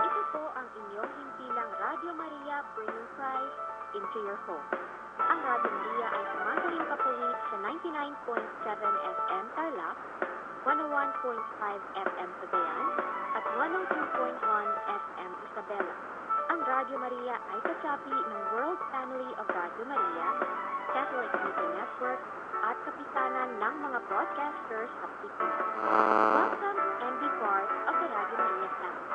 Ito po ang inyong himpilang Radio Maria bringing Christ into your home. Ang Radio Maria ay sumasaling papulit sa 99.7 FM Tarlac, 101.5 FM Cagayan, at 102.1 FM Isabela. Ang Radio Maria ay kasapi ng World Family of Radio Maria, Catholic Media Network, at kapisanan ng mga broadcasters sa Pilipinas. Welcome and be part of the Radio Maria family.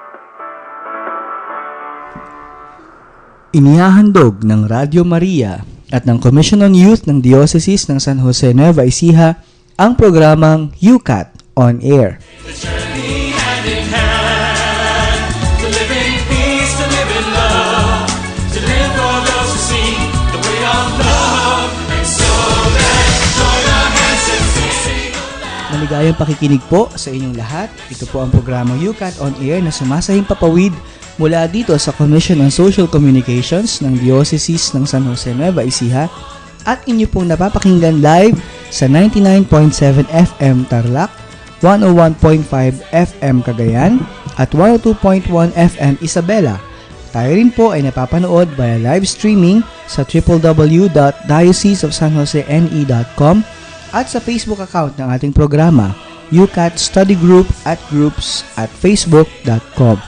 Inihahandog ng Radio Maria at ng Commission on Youth ng Diocese ng San Jose Nueva Ecija ang programang UCAT on Air. The journey hand in hand, to live in peace, to live in love, to live for those who see the way of love, and so let's join our hands and sing aloud. Maligayang pakikinig po sa inyong lahat. Ito po ang programang UCAT on Air na sumasahing papawid mula dito sa Commission on Social Communications ng Diocese ng San Jose Nueva Ecija at inyo pong napapakinggan live sa 99.7 FM Tarlac, 101.5 FM Cagayan at 102.1 FM Isabela. Tayo rin po ay napapanood via live streaming sa www.dioceseofsanjosene.com at sa Facebook account ng ating programa, UCAT Study Group at Groups at facebook.com.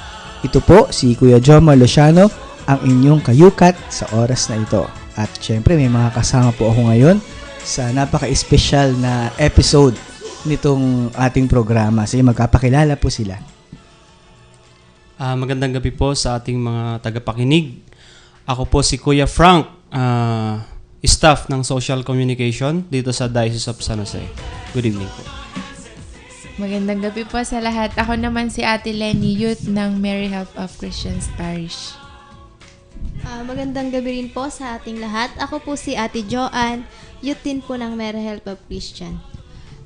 Ito po si Kuya Jomar Luciano, ang inyong kayukat sa oras na ito. At syempre may mga kasama po ako ngayon sa napaka-espesyal na episode nitong ating programa. Sige, magkapakilala po sila. Magandang gabi po sa ating mga tagapakinig. Ako po si Kuya Frank, staff ng Social Communication dito sa Diocese of San Jose. Good evening po. Magandang gabi po sa lahat. Ako naman si Ate Lenny, youth ng Mary Help of Christians Parish. Magandang gabi rin po sa ating lahat. Ako po si Ate Joanne, youth din po ng Mary Help of Christian.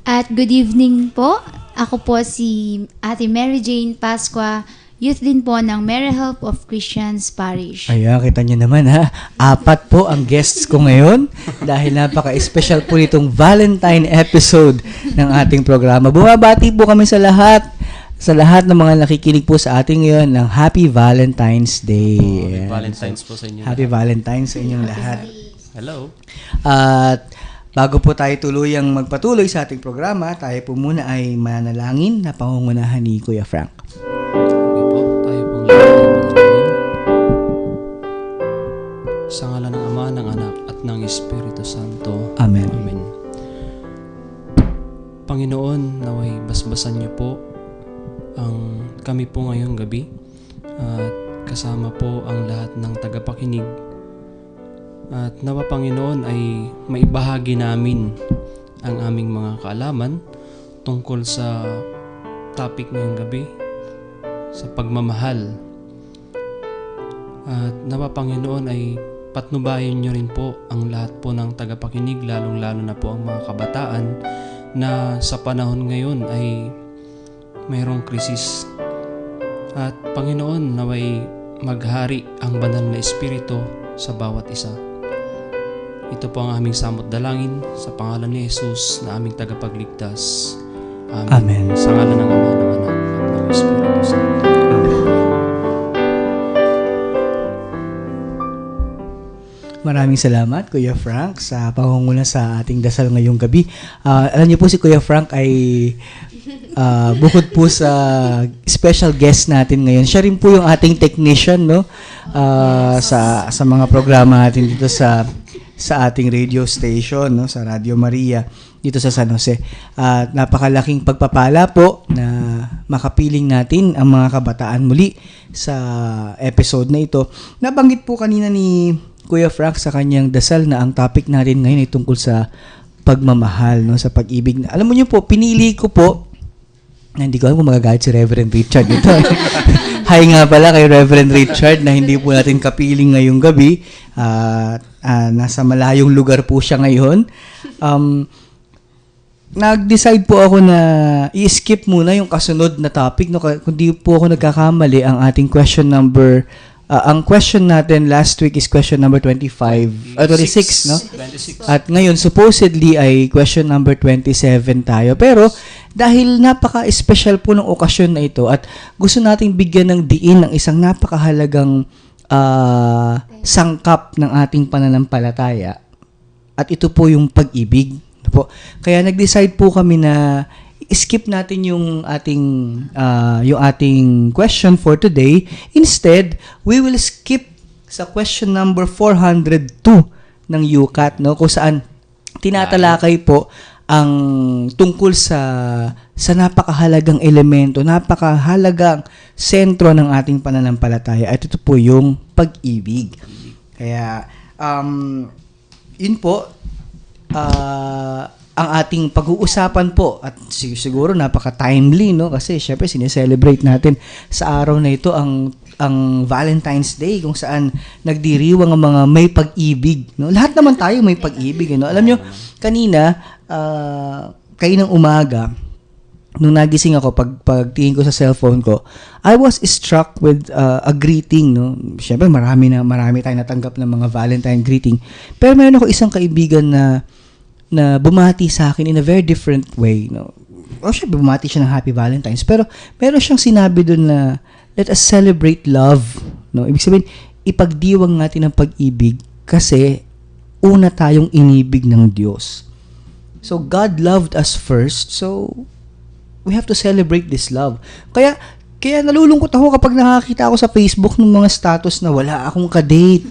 At good evening po. Ako po si Ate Mary Jane Pasqua, youth din po ng Mary Help of Christians Parish. Ayan, kita nyo naman ha. 4 po ang guests ko ngayon dahil napaka-special po nitong Valentine episode ng ating programa. Bumabati po kami sa lahat ng mga nakikinig po sa ating ngayon ng Happy Valentine's Day. Happy Valentine's po sa inyo. Happy Valentine's sa inyong lahat. Hello. At bago po tayo tuluyang magpatuloy sa ating programa, tayo po muna ay manalangin na pangungunahan ni Kuya Frank. Sa ngalan ng Ama, ng Anak, at ng Espiritu Santo. Amen. Amen. Panginoon, naway basbasan niyo po ang kami po ngayong gabi at kasama po ang lahat ng tagapakinig. At nawa Panginoon ay maibahagi namin ang aming mga kaalaman tungkol sa topic ngayong gabi, sa pagmamahal. At nawa Panginoon ay patnubayan nyo rin po ang lahat po ng tagapakinig, lalong-lalo na po ang mga kabataan na sa panahon ngayon ay mayroong krisis. At Panginoon, naway maghari ang banal na espiritu sa bawat isa. Ito po ang aming samot dalangin sa pangalan ni Jesus na aming tagapagligtas. Amen. Amen. Sa ngalan ng Ama, ng Anak, at ng Espiritu Santo. Maraming salamat, Kuya Frank, sa pangunguna sa ating dasal ngayong gabi. Alam niyo po, si Kuya Frank ay bukod po sa special guest natin ngayon. Siya rin po yung ating technician, no? Sa mga programa natin dito sa ating radio station, no? Sa Radio Maria dito sa San Jose. Napakalaking pagpapala po na makapiling natin ang mga kabataan muli sa episode na ito. Nabanggit po kanina ni Kuya Frank sa kanyang dasal na ang topic natin ngayon ay tungkol sa pagmamahal, no, sa pag-ibig. Alam mo niyo po, pinili ko po, hindi ko alam kung magagalit si Reverend Richard dito. Hi nga pala kay Reverend Richard na hindi po natin kapiling ngayong gabi. Nasa malayong lugar po siya ngayon. Nag-decide po ako na i-skip muna yung kasunod na topic. No? Kung di po ako nagkakamali, ang ating question number ang question natin last week is question number 26, no? 26. At ngayon, supposedly ay question number 27 tayo. Pero, dahil napaka-special po ng okasyon na ito at gusto nating bigyan ng diin ng isang napakahalagang sangkap ng ating pananampalataya, at ito po yung pag-ibig. Po. Kaya nag-decide po kami na skip natin yung ating question for today. Instead, we will skip sa question number 402 ng UCAT, no, kung saan tinatalakay po ang tungkol sa napakahalagang elemento, napakahalagang sentro ng ating pananampalataya. At ito po yung pag-ibig. Kaya yun po ang ating pag-uusapan po, at siguro napaka-timely, no, kasi syempre sineselebrate natin sa araw na ito ang Valentine's Day, kung saan nagdiriwang ang mga may pag-ibig, no. Lahat naman tayo may pag-ibig, no. Alam nyo, kanina kaninang umaga nung nagising ako, pagtingin ko sa cellphone ko, I was struck with a greeting, no. Syempre marami tayong natanggap ng mga Valentine greeting, pero meron ako isang kaibigan na bumati sa akin in a very different way, no. O syempre bumati siya ng Happy Valentine's, pero meron siyang sinabi doon na let us celebrate love, no. Ibig sabihin, ipagdiwang natin ang pag-ibig kasi una tayong inibig ng Diyos. So God loved us first, so we have to celebrate this love. Kaya nalulungkot ako kapag nakakita ako sa Facebook ng mga status na wala akong ka-date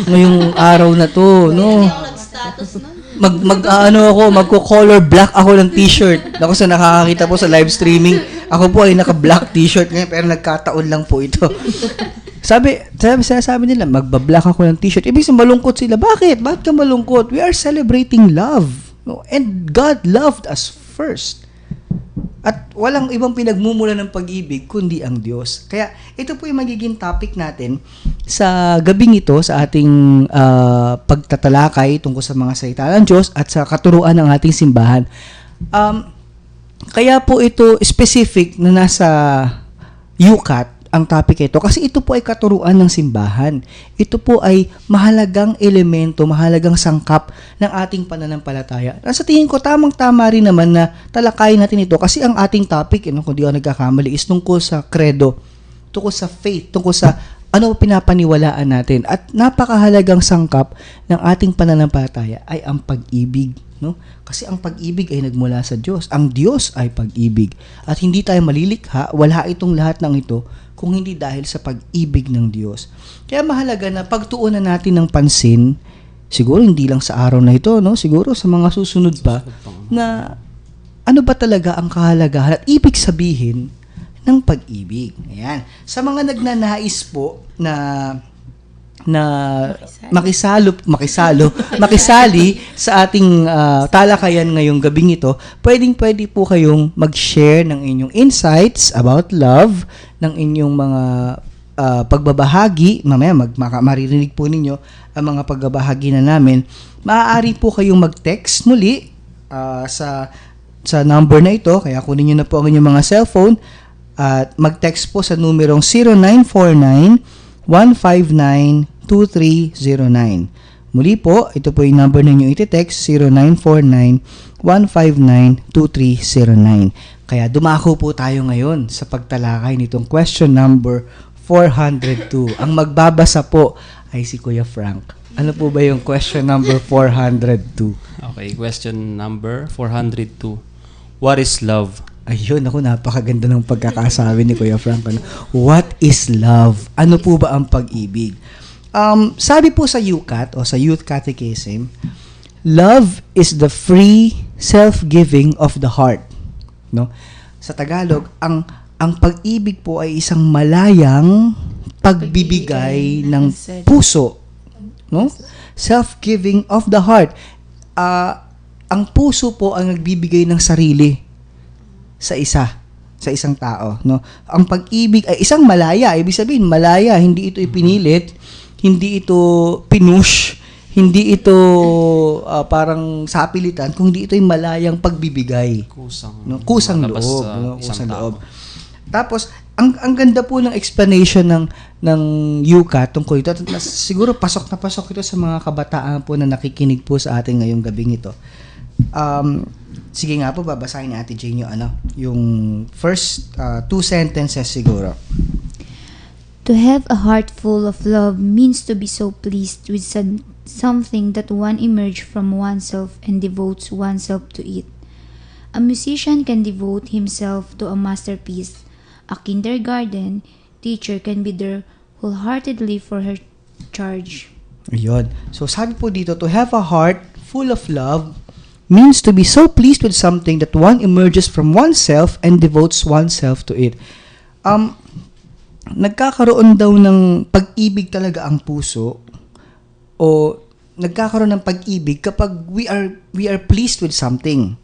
ngayong araw na to, no. Status nun. Magko-color black ako ng t-shirt. Ako sa nakakakita po sa live streaming, ako po ay naka-black t-shirt ngayon, pero nagkataon lang po ito. Sabi nila, magba-black ako ng t-shirt. Ibig sabihin, malungkot sila. Bakit? Bakit ka malungkot? We are celebrating love. No? And God loved us first. At walang ibang pinagmumula ng pag-ibig kundi ang Diyos. Kaya ito po yung magiging topic natin sa gabing ito, sa ating pagtatalakay tungkol sa mga salita ng Diyos at sa katuruan ng ating simbahan. Kaya po ito specific na nasa UCAT ang topic ito kasi ito po ay katuruan ng simbahan. Ito po ay mahalagang elemento, mahalagang sangkap ng ating pananampalataya. Sa tingin ko, tamang-tama rin naman na talakayin natin ito kasi ang ating topic, kung di ako nagkakamali, is tungkol sa credo, tungkol sa faith, tungkol sa ano pinapaniwalaan natin. At napakahalagang sangkap ng ating pananampalataya ay ang pag-ibig. No? Kasi ang pag-ibig ay nagmula sa Diyos. Ang Diyos ay pag-ibig. At hindi tayo malilikha, wala itong lahat ng ito kung hindi dahil sa pag-ibig ng Diyos. Kaya mahalaga na pagtuunan natin ng pansin, siguro hindi lang sa araw na ito, no? Siguro sa mga susunod pa, na ano ba talaga ang kahalagahan at ibig sabihin ng pag-ibig. Ayan. Sa mga nagnanais po na makisali sa ating talakayan ngayong gabing ito, pwede po kayong mag-share ng inyong insights about love, ng inyong mga pagbabahagi. Mamaya maririnig po ninyo ang mga pagbabahagi na namin. Maaari po kayong mag-text muli sa number na ito, kaya kunin nyo na po ang inyong mga cellphone at mag-text po sa numerong 0949-159-2309. Muli po, ito po yung number ninyo iti-text, 0949-159-2309. Kaya dumako po tayo ngayon sa pagtalakay nitong question number 402. Ang magbabasa po ay si Kuya Frank. Ano po ba yung question number 402? Okay, question number 402. What is love? Ayun, ako, napakaganda ng pagkakasabi ni Kuya Frank. What is love? Ano po ba ang pag-ibig? Sabi po sa UCAT o sa Youth Catechism, love is the free self-giving of the heart. No? Sa Tagalog, ang pag-ibig po ay isang malayang pagbibigay ng puso. No? Self-giving of the heart. Ang puso po ang nagbibigay ng sarili sa isang tao, no? Ang pag-ibig ay isang malaya, ibig sabihin malaya, hindi ito ipinilit, hindi ito pinush, hindi ito parang sapilitan, kundi ito ay malayang pagbibigay. Kusang loob, no? Kusang loob. Tapos, ang ganda po ng explanation ng Yuka tungkol ito. At siguro pasok na pasok ito sa mga kabataan po na nakikinig po sa atin ngayong gabing ito. Sige nga po, babasahin ni Ate Jane yung first 2 sentences siguro. To have a heart full of love means to be so pleased with something that one emerges from oneself and devotes oneself to it. A musician can devote himself to a masterpiece. A kindergarten teacher can be there wholeheartedly for her charge. Ayun. So sabi po dito, to have a heart full of love means to be so pleased with something that one emerges from oneself and devotes oneself to it. Nagkakaroon daw ng pag-ibig talaga ang puso, o nagkakaroon ng pag-ibig kapag we are pleased with something.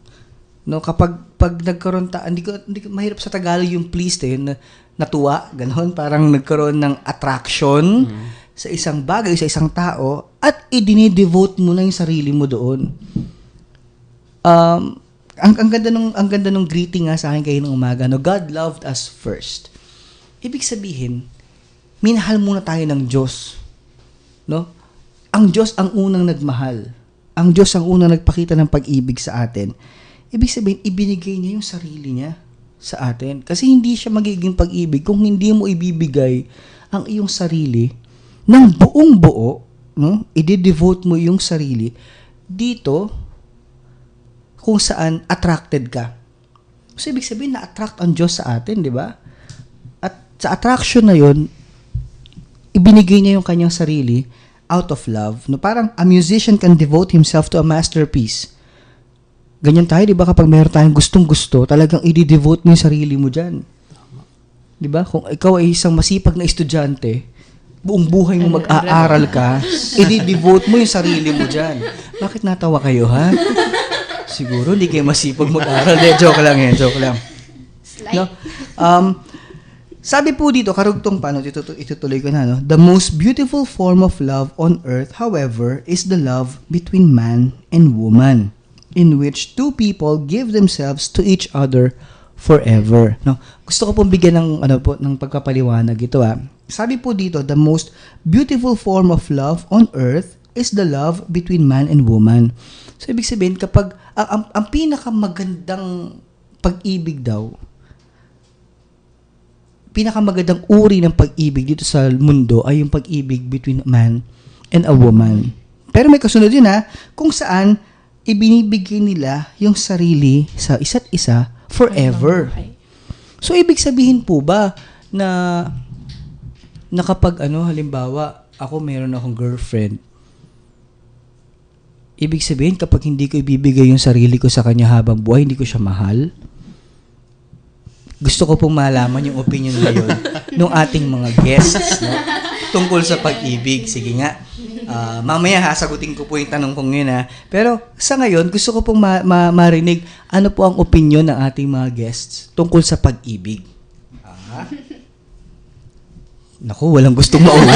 No, kapag nagkaroon hindi ko mahirap sa Tagalog yung pleased natuwa, ganoon, parang nagkaroon ng attraction sa isang bagay, sa isang tao, at idinidevote mo na yung sarili mo doon. Ang ganda nung greeting nga sa akin kayo ng umaga, no, God loved us first. Ibig sabihin, minahal muna tayo ng Diyos. No? Ang Diyos ang unang nagmahal. Ang Diyos ang unang nagpakita ng pag-ibig sa atin. Ibig sabihin, ibinigay niya yung sarili niya sa atin. Kasi hindi siya magiging pag-ibig kung hindi mo ibibigay ang iyong sarili ng buong buo, no? I-devote mo yung sarili dito kung saan attracted ka. So, ibig sabihin, na-attract ang Diyos sa atin, di ba? At sa attraction na yun, ibinigay niya yung kanyang sarili out of love. No? Parang a musician can devote himself to a masterpiece. Ganyan tayo, di ba? Kapag mayroon tayong gustong-gusto, talagang i-devote mo yung sarili mo dyan. Di ba? Kung ikaw ay isang masipag na estudyante, buong buhay mo mag-aaral ka, i-devote mo yung sarili mo dyan. Bakit natawa kayo, ha? Siguro, hindi kayo masipag mag-aaral. Joke lang yan, joke lang. No? Sabi po dito, karugtong pa, no? Itutuloy ko na, no? The most beautiful form of love on earth, however, is the love between man and woman, in which two people give themselves to each other forever. No, gusto ko pong bigyan ng pagpapaliwanag ito. Sabi po dito, the most beautiful form of love on earth is the love between man and woman. So ibig sabihin, kapag ang pinakamagandang pag-ibig daw, pinakamagandang uri ng pag-ibig dito sa mundo ay yung pag-ibig between man and a woman. Pero may kasunod yun, kung saan ibinibigay nila yung sarili sa isa't isa forever. So, ibig sabihin po ba na kapag halimbawa, ako meron akong girlfriend, ibig sabihin kapag hindi ko ibibigay yung sarili ko sa kanya habang buhay, hindi ko siya mahal? Gusto ko pong malaman yung opinion ngayon ng ating mga guests, no? Tungkol sa pag-ibig. Sige nga. Mamaya sagutin ko po yung tanong kong yun, Pero sa ngayon, gusto ko pong marinig ano po ang opinion ng ating mga guests tungkol sa pag-ibig. Naku, walang gustong mauna.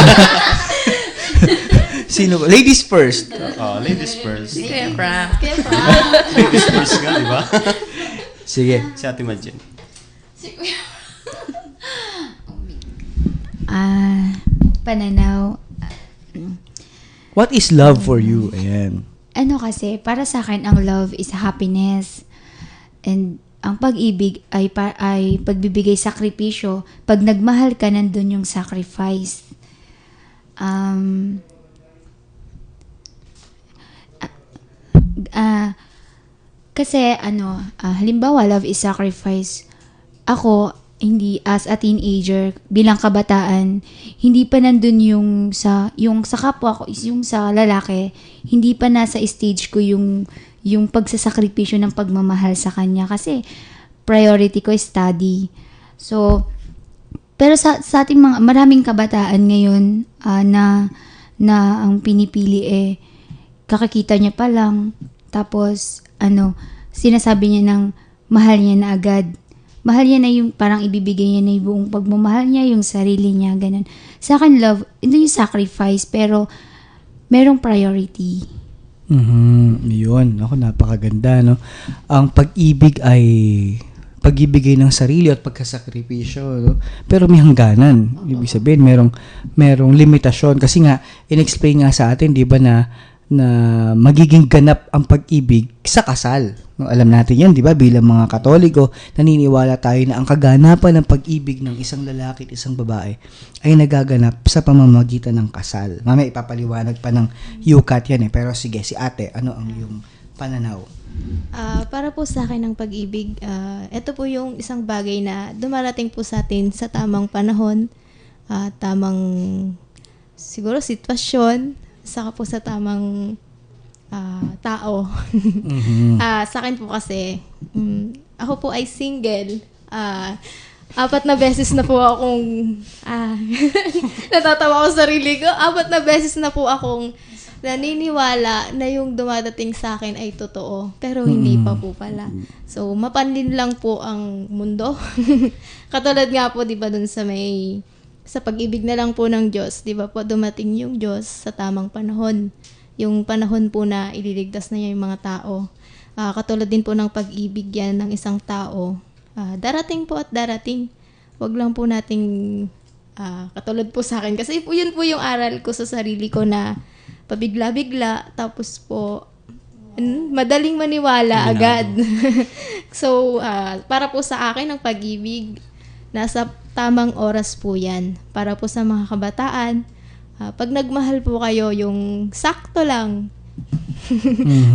Sino ba? Ladies first. Ladies first. Kuya Frank. Ladies first ka, di ba? Sige. Si Ate Madjen. Pananaw. What is love for you? Ayan. Kasi, para sa akin, ang love is happiness. And ang pag-ibig ay pagbibigay sakripisyo. Pag nagmahal ka, nandun yung sacrifice. Kasi, halimbawa, love is sacrifice. Ako, hindi, as a teenager, bilang kabataan, hindi pa nandun yung sa kapwa ko, yung sa lalaki, hindi pa nasa stage ko yung pagsasakripisyo ng pagmamahal sa kanya kasi priority ko is study. So, pero sa ating mga maraming kabataan ngayon na ang pinipili kakakita niya pa lang, tapos sinasabi niya ng mahal niya na agad. Mahal niya na yung parang ibibigay niya na yung buong pagmamahal niya, yung sarili niya, ganun. Sa akin, love, hindi yung sacrifice, pero merong priority. Yun. Ako, napakaganda, no? Ang pag-ibig ay pagbibigay ng sarili at pagkasakripisyo, no? Pero may hangganan. Ibig sabihin, merong limitasyon. Kasi nga, in-explain nga sa atin, di ba, na magiging ganap ang pag-ibig sa kasal. No, alam natin yan, di ba? Bilang mga Katoliko, naniniwala tayo na ang kaganapan ng pag-ibig ng isang lalaki at isang babae ay nagaganap sa pamamagitan ng kasal. Mamaya ipapaliwanag pa ng yukat yan Pero sige, si ate, ano ang iyong pananaw? Para po sa akin ng pag-ibig, ito po yung isang bagay na dumarating po sa atin sa tamang panahon, tamang siguro sitwasyon, saka po sa tamang tao. Sa akin po kasi, ako po ay single. 4 na beses na po akong, natatawa ko sa sarili ko, 4 na beses na po akong naniniwala na yung dumadating sa akin ay totoo, pero hindi pa po pala. So, mapanlin lang po ang mundo. Katulad nga po, di ba, dun sa pag-ibig na lang po ng Diyos, di ba po, dumating yung Diyos sa tamang panahon. Yung panahon po na ililigtas na niya yung mga tao. Katulad din po ng pag-ibig yan ng isang tao. Darating po at darating. Wag lang po nating, katulad po sa akin, kasi po yun po yung aral ko sa sarili ko na pabigla-bigla, tapos po, madaling maniwala agad. So, para po sa akin, ang pag-ibig, nasa tamang oras po yan. Para po sa mga kabataan, pag nagmahal po kayo, yung sakto lang.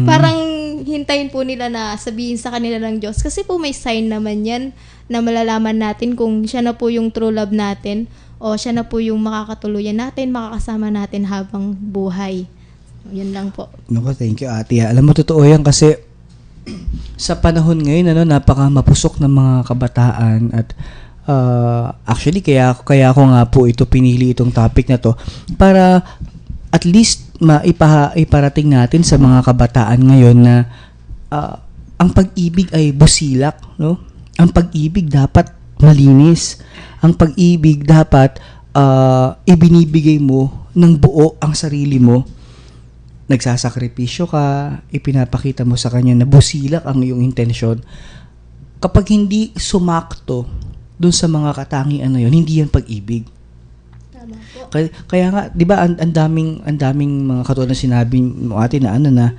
Parang hintayin po nila na sabihin sa kanila ng Diyos. Kasi po may sign naman yan na malalaman natin kung siya na po yung true love natin o siya na po yung makakatuluyan natin, makakasama natin habang buhay. Yun lang po. Naku, thank you, ate. Alam mo, totoo yan kasi sa panahon ngayon, napaka mapusok ng mga kabataan at actually, kaya ako nga po ito pinili itong topic na to para at least iparating natin sa mga kabataan ngayon na ang pag-ibig ay busilak, no? Ang pag-ibig dapat malinis. Ang pag-ibig dapat ibinibigay mo ng buo ang sarili mo. Nagsasakripisyo ka, ipinapakita mo sa kanya na busilak ang iyong intensyon. Kapag hindi sumakto dun sa mga katangian na yun, hindi yan pag-ibig. Tama po. Kaya nga, 'di ba, ang daming mga katulad na sinabi mo ate na na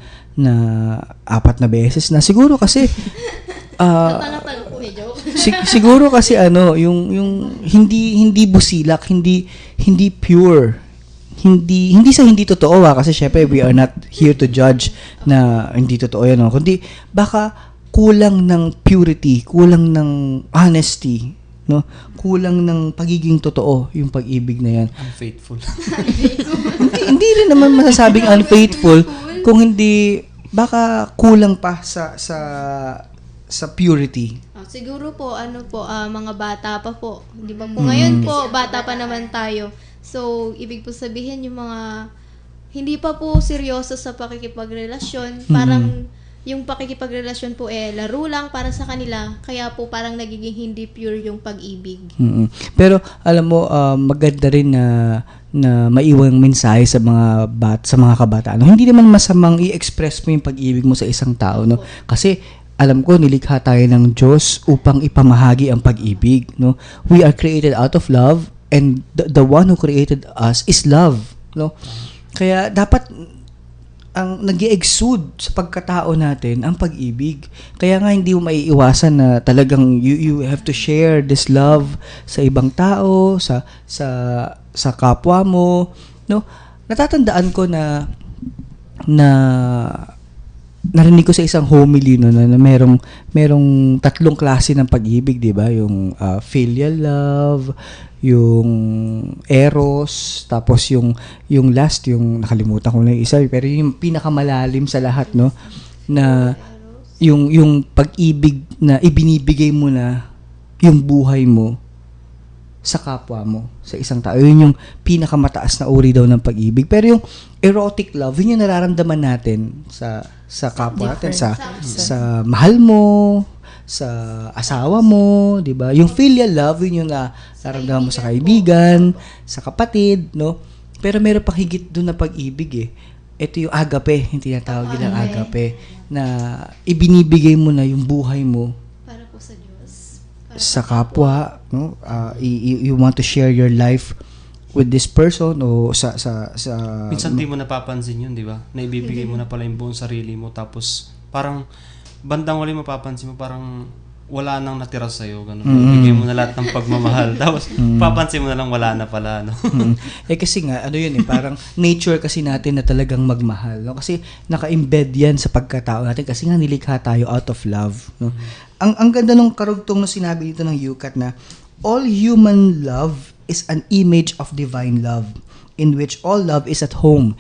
4 na beses na siguro kasi Tanga-tanga po, joke. siguro kasi yung hindi busilak, hindi pure. Hindi sa hindi totoo kasi syempre we are not here to judge na hindi totoo yan, kundi baka kulang ng purity, kulang ng honesty, no? Kulang ng pagiging totoo yung pag-ibig na yan. Unfaithful. hindi rin naman masasabing unfaithful kung hindi baka kulang pa sa purity. Siguro po, mga bata pa po. Di ba po ngayon po, bata pa naman tayo. So, ibig po sabihin yung mga hindi pa po seryoso sa pakikipagrelasyon. Parang yung pakikipagrelasyon po laro lang para sa kanila. Kaya po parang nagiging hindi pure yung pag-ibig. Pero alam mo, maganda rin na maiwang mensahe sa mga kabataan. Hindi naman masamang i-express mo yung pag-ibig mo sa isang tao, no? Kasi alam ko, nilikha tayo ng Diyos upang ipamahagi ang pag-ibig, no? We are created out of love, and the one who created us is love, no? Kaya dapat ang nag-i-exude sa pagkatao natin ang pag-ibig. Kaya nga hindi mo maiiwasan na talagang you have to share this love sa ibang tao, sa kapwa mo, no? Natatandaan ko na narinig ko sa isang homily na merong 3 klase ng pag-ibig, 'di ba? Yung filial love, yung eros, tapos yung last, yung nakalimutan ko na yung isa, pero yung pinakamalalim sa lahat, no? Na yung pag-ibig na ibinibigay mo na yung buhay mo sa kapwa mo, sa isang tao. Yun yung pinakamataas na uri daw ng pag-ibig. Pero yung erotic love, yun yung nararamdaman natin sa kapwa natin, sa mahal mo, sa asawa mo, 'di ba? Yung filial love, yun yung nararamdaman mo sa kaibigan, sa kapatid, no? Pero meron pang higit doon na pag-ibig Ito yung agape, yung tinatawag nilang agape, na ibinibigay mo na yung buhay mo Para po sa Diyos. sa kapwa, no? You want to share your life with this person o sa Minsan di mo napapansin yun, di ba? Na ibibigay mo na pala yung buong sarili mo, tapos parang bandang wala mapapansin mo, parang wala nang natira sa'yo, ganun. Ibigay mo na lahat ng pagmamahal, tapos papansin mo na lang wala na pala, no? Kasi nga, ano yun parang nature kasi natin na talagang magmahal, no? Kasi naka-embed yan sa pagkatao natin kasi nga nilikha tayo out of love, no? Ang ganda nung karugtong na sinabi dito ng Yucat na all human love is an image of divine love in which all love is at home.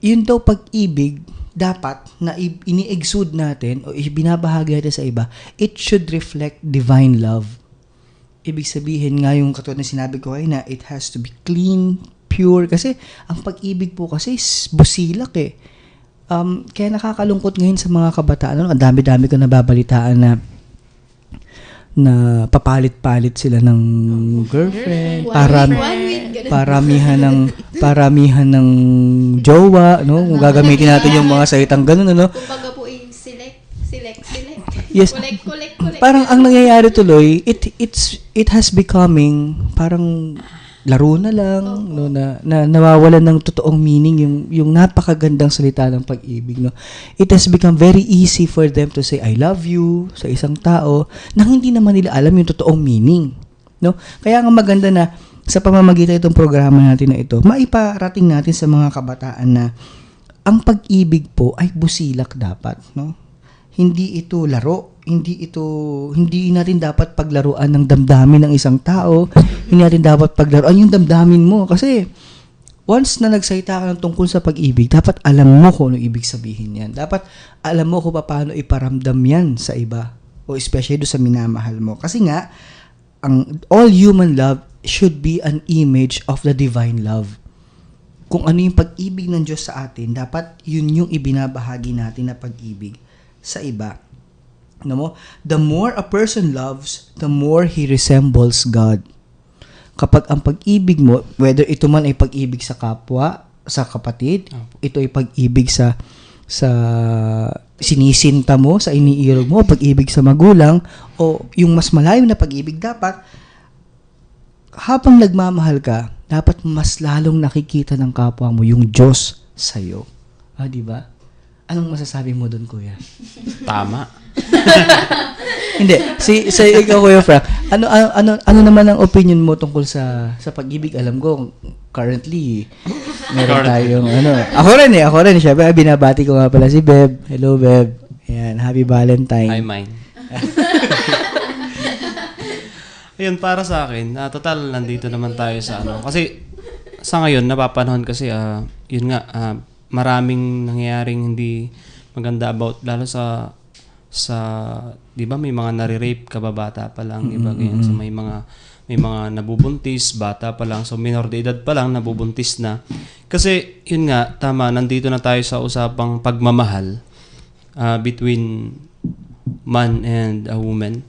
Yun daw pag-ibig dapat na ini-exude natin o binabahagi natin sa iba, it should reflect divine love. Ibig sabihin nga yung katulad na sinabi ko ay na it has to be clean, pure, kasi ang pag-ibig po kasi busilak kaya nakakalungkot ngayon sa mga kabataan. Ang dami-dami ko nababalitaan na papalit-palit sila ng girlfriend, paramihan ng jowa, no? Kung gagamitin natin yung mga salitang ganun, ano? Kumbaga po select. Yes. Collect. Parang ang nangyayari tuloy, it has becoming parang laro na lang, no, na nawawalan ng totoong meaning yung napakagandang salita ng pag-ibig, no. It has become very easy for them to say I love you sa isang tao nang hindi naman nila alam yung totoong meaning, no. Kaya nga maganda na sa pamamagitan itong programa natin na ito, maiparating natin sa mga kabataan na ang pag-ibig po ay busilak dapat, no. Hindi ito laro, hindi natin dapat paglaruan ng damdamin ng isang tao, hindi natin dapat paglaruan yung damdamin mo kasi once na nagsalita ka ng tungkol sa pag-ibig, dapat alam mo kung ano ibig sabihin yan. Dapat alam mo kung paano iparamdam yan sa iba o especially do sa minamahal mo. Kasi nga, all human love should be an image of the divine love. Kung ano yung pag-ibig ng Diyos sa atin, dapat yun yung ibinabahagi natin na pag-ibig sa iba. No? The more a person loves, the more he resembles God. Kapag ang pag-ibig mo, whether ito man ay pag-ibig sa kapwa, sa kapatid, ito ay pag-ibig sa sinisinta mo, sa iniirog mo, pag-ibig sa magulang, o yung mas malayo na pag-ibig, dapat habang nagmamahal ka, dapat mas lalong nakikita ng kapwa mo yung Diyos sa'yo. Di ba? Anong masasabi mo doon, Kuya? Tama. Hindi. Sa ikaw, Kuya Frank, ano naman ang opinion mo tungkol sa pag-ibig? Alam ko, currently, meron tayong, Ako rin. Siyempre, binabati ko nga pala si Beb. Hello, Beb. Ayan, happy Valentine. Hi, mine. Ayun, para sa akin, total, nandito naman tayo sa Kasi, sa ngayon, napapanahon kasi, yun nga, maraming nangyayaring hindi maganda about, lalo sa 'di ba may mga nare-rape kababata pa lang, iba ganyan. So may mga nabubuntis bata pa lang, so minor de edad pa lang nabubuntis na. Kasi yun nga, tama, nandito na tayo sa usapang pagmamahal between man and a woman.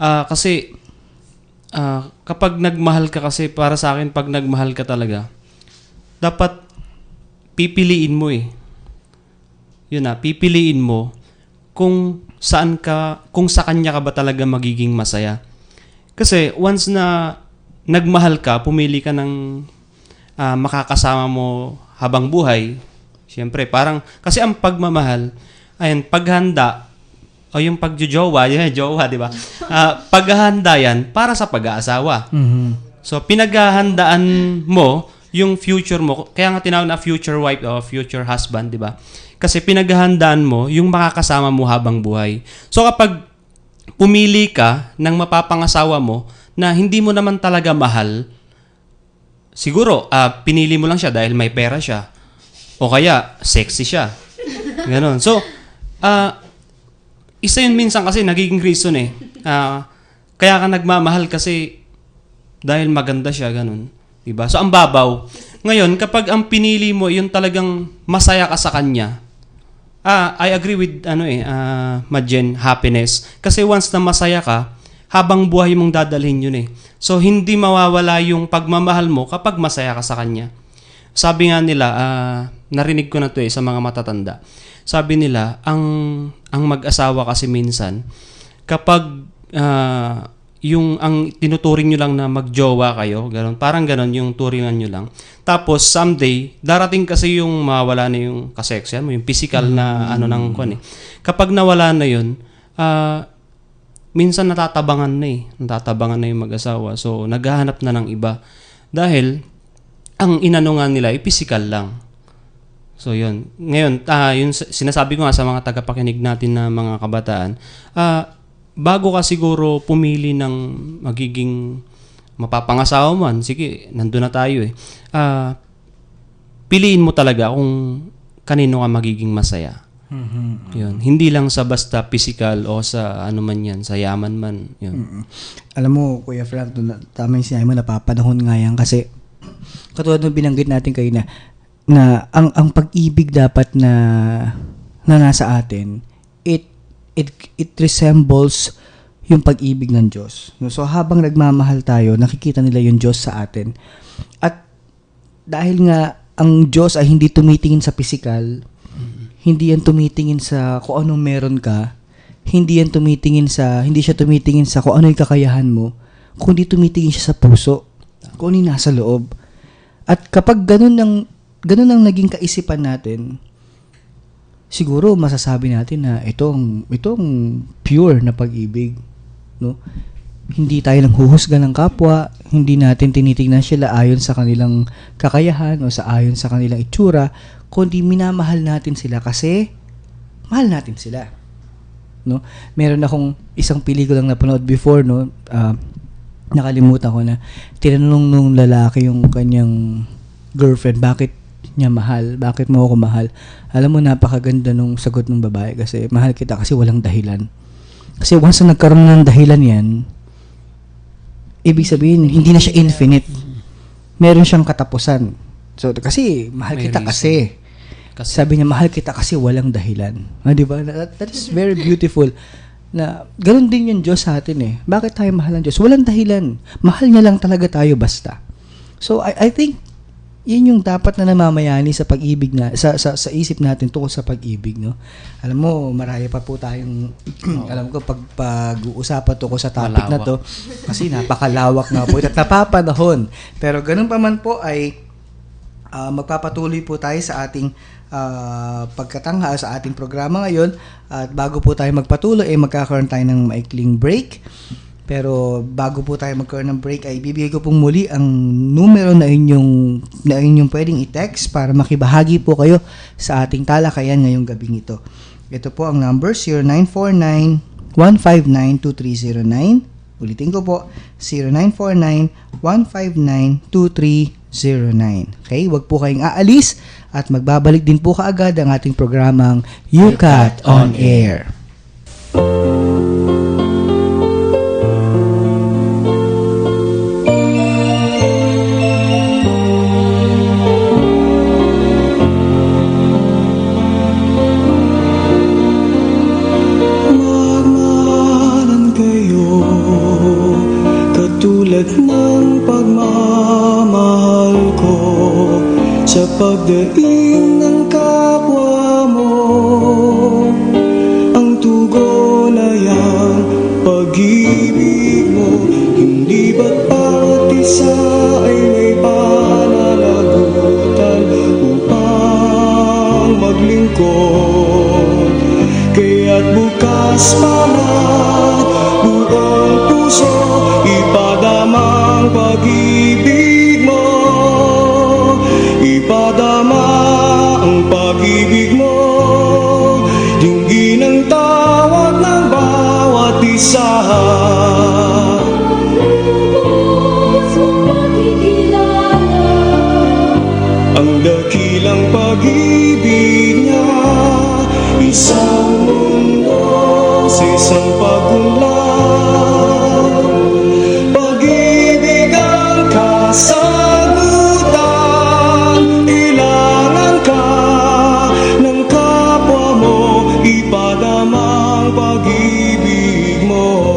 Kasi kapag nagmahal ka, kasi para sa akin, pag nagmahal ka talaga, dapat pipiliin mo pipiliin mo kung sa kanya ka ba talaga magiging masaya. Kasi once na nagmahal ka, pumili ka ng makakasama mo habang buhay, siyempre parang, kasi ang pagmamahal, paghanda, o yung pagjojowa, jowa, di ba? Paghahanda yan para sa pag-aasawa. Mm-hmm. So, pinaghahandaan mo yung future mo, kaya nga tinawag na future wife o future husband, di ba? Kasi pinaghahandaan mo yung makakasama mo habang buhay. So kapag pumili ka ng mapapangasawa mo na hindi mo naman talaga mahal, siguro pinili mo lang siya dahil may pera siya o kaya sexy siya. Ganon. So, isa yun minsan kasi nagiging reason kaya ka nagmamahal kasi dahil maganda siya, ganon. Diba? So, ang babaw. Ngayon, kapag ang pinili mo, yung talagang masaya ka sa kanya, I agree with, Madjen, happiness. Kasi once na masaya ka, habang buhay mong dadalhin yun So, hindi mawawala yung pagmamahal mo kapag masaya ka sa kanya. Sabi nga nila, narinig ko na to sa mga matatanda. Sabi nila, ang mag-asawa kasi minsan, kapag yung ang tinuturing nyo lang na magjowa kayo, ganun. Parang ganun yung turingan nyo lang. Tapos someday, darating kasi yung mawala na yung kaseksyan mo, yung physical na ano ng kwan eh. Kapag nawala na yun, minsan natatabangan na yung mag-asawa. So, naghahanap na ng iba. Dahil, ang inanungan nila ay physical lang. So, yun. Ngayon, yung sinasabi ko nga sa mga tagapakinig natin na mga kabataan, bago ka siguro pumili ng magiging mapapangasawa man, sige, nandun na tayo eh. Piliin mo talaga kung kanino ka magiging masaya. Yun. Hindi lang sa basta physical o sa ano man yan, sa yaman man. Yun. Alam mo, Kuya Frank, tama yung sinabi mo, napapanahon nga yan kasi katulad ng binanggit natin kayo na ang pag-ibig dapat na nasa atin, it resembles yung pag-ibig ng Diyos. So habang nagmamahal tayo, nakikita nila yung Diyos sa atin. At dahil nga ang Diyos ay hindi tumitingin sa physical, hindi yan tumitingin sa kung anong meron ka, hindi siya tumitingin sa kung ano yung kakayahan mo, kundi tumitingin siya sa puso, kung ano yung nasa loob. At kapag ganun ang naging kaisipan natin, siguro masasabi natin na itong pure na pag-ibig, no? Hindi tayo lang huhusga ng kapwa, hindi natin tinitingnan sila ayon sa kanilang kakayahan o ayon sa kanilang itsura, kundi minamahal natin sila kasi mahal natin sila, no? Meron akong isang pelikulang napanood before, no? Nakalimutan ko na tinanong nung lalaki yung kanyang girlfriend, bakit mo ako mahal? Alam mo, napakaganda nung sagot ng babae kasi mahal kita kasi walang dahilan. Kasi once na nagkaroon ng dahilan yan, ibig sabihin, hindi na siya infinite. Meron siyang katapusan. So, kasi mahal kita kasi. Sabi niya, mahal kita kasi walang dahilan. Di ba? That is very beautiful. Na ganun din yung Diyos sa atin eh. Bakit tayo mahal ng Diyos? Walang dahilan. Mahal niya lang talaga tayo basta. So, I think yun yung dapat na namamayani sa pag-ibig sa isip natin tungkol sa pag-ibig, no? Alam mo, maraya pa po tayong alam ko pag-uusapan tungkol sa topic na to kasi napakalawak nga po at napapanahon. Pero ganun pa man po ay magpapatuloy po tayo sa ating pagkatangha sa ating programa ngayon at bago po tayo magpatuloy ay magkakaroon tayo ng maikling break. Pero bago po tayo magkaroon ng break ay bibigay ko pong muli ang numero na inyong pwedeng i-text para makibahagi po kayo sa ating talakayan ngayong gabing ito. Ito po ang number 0949-159-2309. Ulitin ko po, 0949-159-2309. Okay, wag po kayong aalis at magbabalik din po kaagad ang ating programang UCAT on Air. Tulad ng pagmamahal ko sa pagdaing ng kapwa mo, ang tugon ay ang pag-ibig mo. Hindi ba't bawat isa ay may pananagutan upang maglingkod? Kaya't bukas para buong puso ipadamang pag-ibig mo, ipadama ang pag-ibig mo, dinggin ang tawag ng bawat isa. Ang dakilang pag-ibig niya, isang mundo sa isang pagunlad. Pag-ibig ang kasagutan, ilangan ka ng kapwa mo, ipadama ang pag-ibig mo.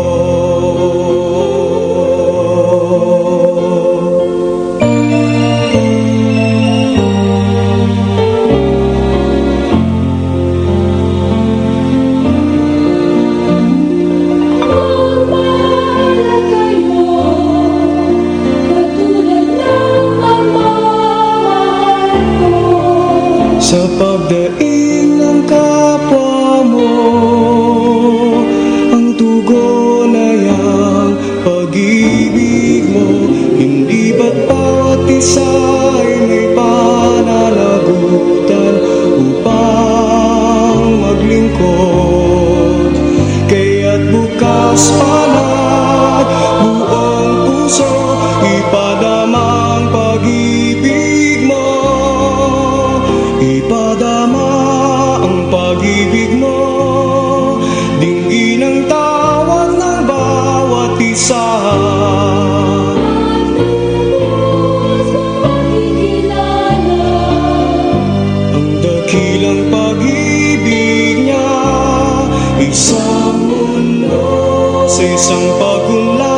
isang pag-unlad.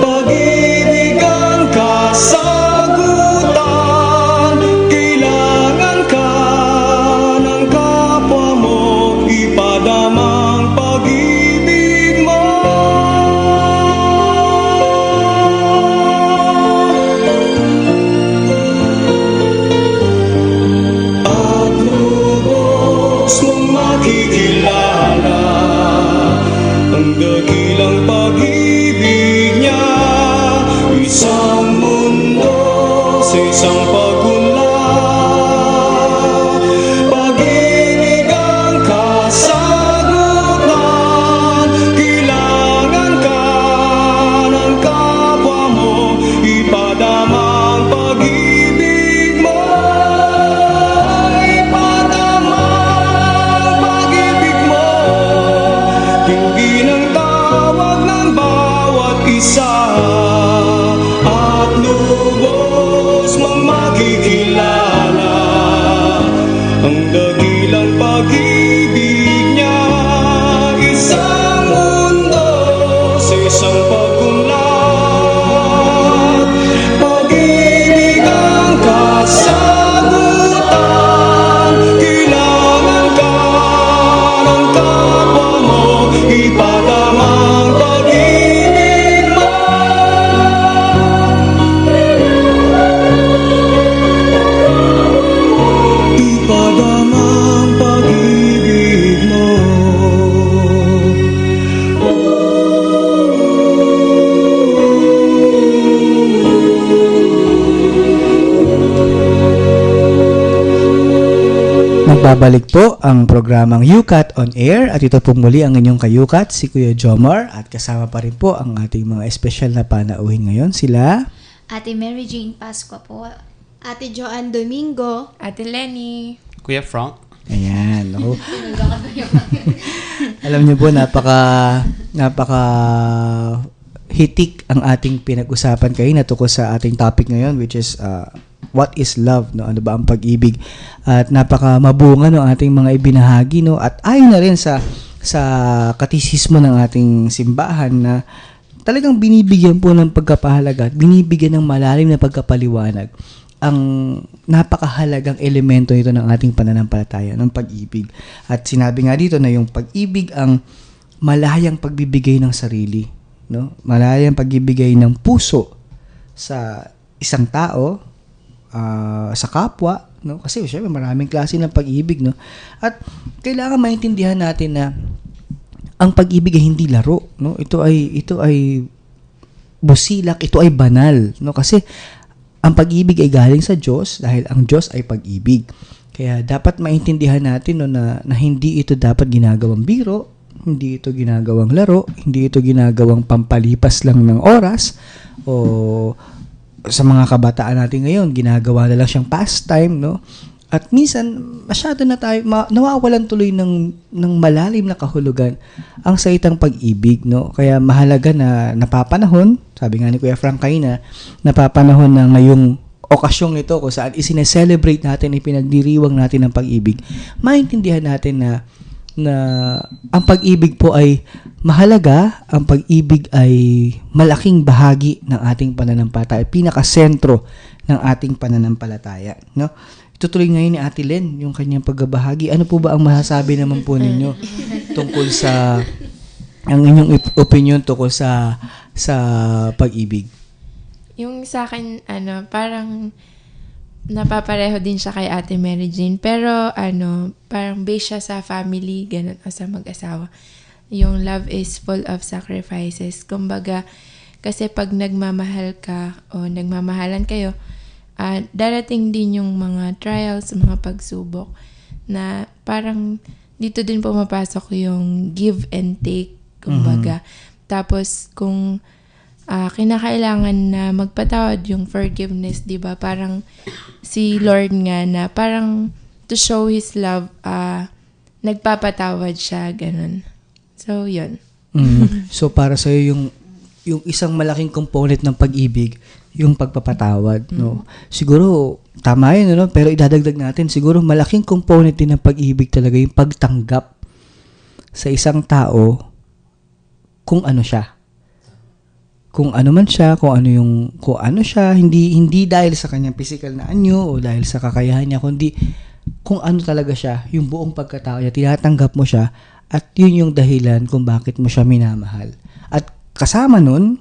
Pag-ibig ang kasagutan, kailangan ka ng kapwa mo, ipadamang pag-ibig mo. At lubos mong makikilala ang dakilang pag-ibig niya. Isang mundo sa isang pag-unlad. Pag-ibig ang kasagutan, kailangan ka ng kapwa mo, ipadamang pag-ibig mo. Ipadamang pag-ibig mo, dinggin ang tawag ng bawat isa. At lubos mong makikilala ang dakilang pag-ibig niya. Isang mundo sa isang pag-unlad. Pag-ibig ang kasagutan, kailangan ka ng kapwa mo, ipadamang pag-ibig mo. Ipadamang pag-ibig mo. Magbabalik po ang programang UCAT on Air at ito po muli ang inyong kayukat, si Kuya Jomar, at kasama pa rin po ang ating mga espesyal na panauhin ngayon, sila Ate Mary Jane Pascua po. Ate Joanne Domingo. Ate Lenny. Kuya Frank. Ayan. Oh. Alam niyo po, napaka hitik ang ating pinag-usapan kayo na tungkol sa ating topic ngayon, which is what is love, no? Ano ba ang pag-ibig? At napaka mabunga no ating mga ibinahagi, no? At ayon na rin sa katisismo ng ating simbahan na talagang binibigyan po ng pagkapahalaga at binibigyan ng malalim na pagkapaliwanag ang napakahalagang elemento nito ng ating pananampalataya, ng pag-ibig. At sinabi nga dito na yung pag-ibig ang malayang pagbibigay ng sarili, no? Malayang pagbibigay ng puso sa isang tao, sa kapwa, no? Kasi syempre maraming klase ng pag-ibig, no? At kailangan maintindihan natin na ang pag-ibig ay hindi laro, no? Ito ay busilak, ito ay banal, no? Kasi ang pag-ibig ay galing sa Diyos dahil ang Diyos ay pag-ibig. Kaya dapat maintindihan natin, no, na hindi ito dapat ginagawang biro, hindi ito ginagawang laro, hindi ito ginagawang pampalipas lang ng oras, o sa mga kabataan natin ngayon, ginagawa na lang siyang pastime, no? At minsan, masyado na tayo, nawawalan tuloy ng malalim na kahulugan ang salitang pag-ibig, no? Kaya mahalaga na napapanahon, sabi nga ni Kuya Frank kanina, napapanahon na ngayong okasyong ito kung saan isineselebrate natin, ipinagdiriwang natin ang pag-ibig, maintindihan natin na ang pag-ibig po ay mahalaga, ang pag-ibig ay malaking bahagi ng ating pananampalataya, pinakasentro ng ating pananampalataya, no? Tutuloy ngayon ni Ate Len yung kanyang pagbabahagi. Ano po ba ang masasabi naman po ninyo tungkol sa ang inyong opinion tungkol sa pag-ibig? Yung sa akin, parang napapareho din siya kay Ate Mary Jane. Pero, parang based siya sa family, ganun, o sa mag-asawa. Yung love is full of sacrifices. Kumbaga, kasi pag nagmamahal ka o nagmamahalan kayo, darating din yung mga trials, mga pagsubok na parang dito din pumapasok yung give and take, kumbaga. Tapos kung kinakailangan na magpatawad, yung forgiveness, 'di ba? Parang si Lord nga na parang to show His love, nagpapatawad siya, ganun. So, yun. So para sa yung isang malaking component ng pag-ibig, yung pagpapatawad, no? Siguro tama yun, no? Pero idadagdag natin, siguro malaking component din ng pag-ibig talaga yung pagtanggap sa isang tao kung ano siya. Kung ano man siya, kung ano siya, hindi dahil sa kanyang physical na anyo o dahil sa kakayahan niya, kundi kung ano talaga siya, yung buong pagkatao niya, tinatanggap mo siya, at yun yung dahilan kung bakit mo siya minamahal. At kasama nun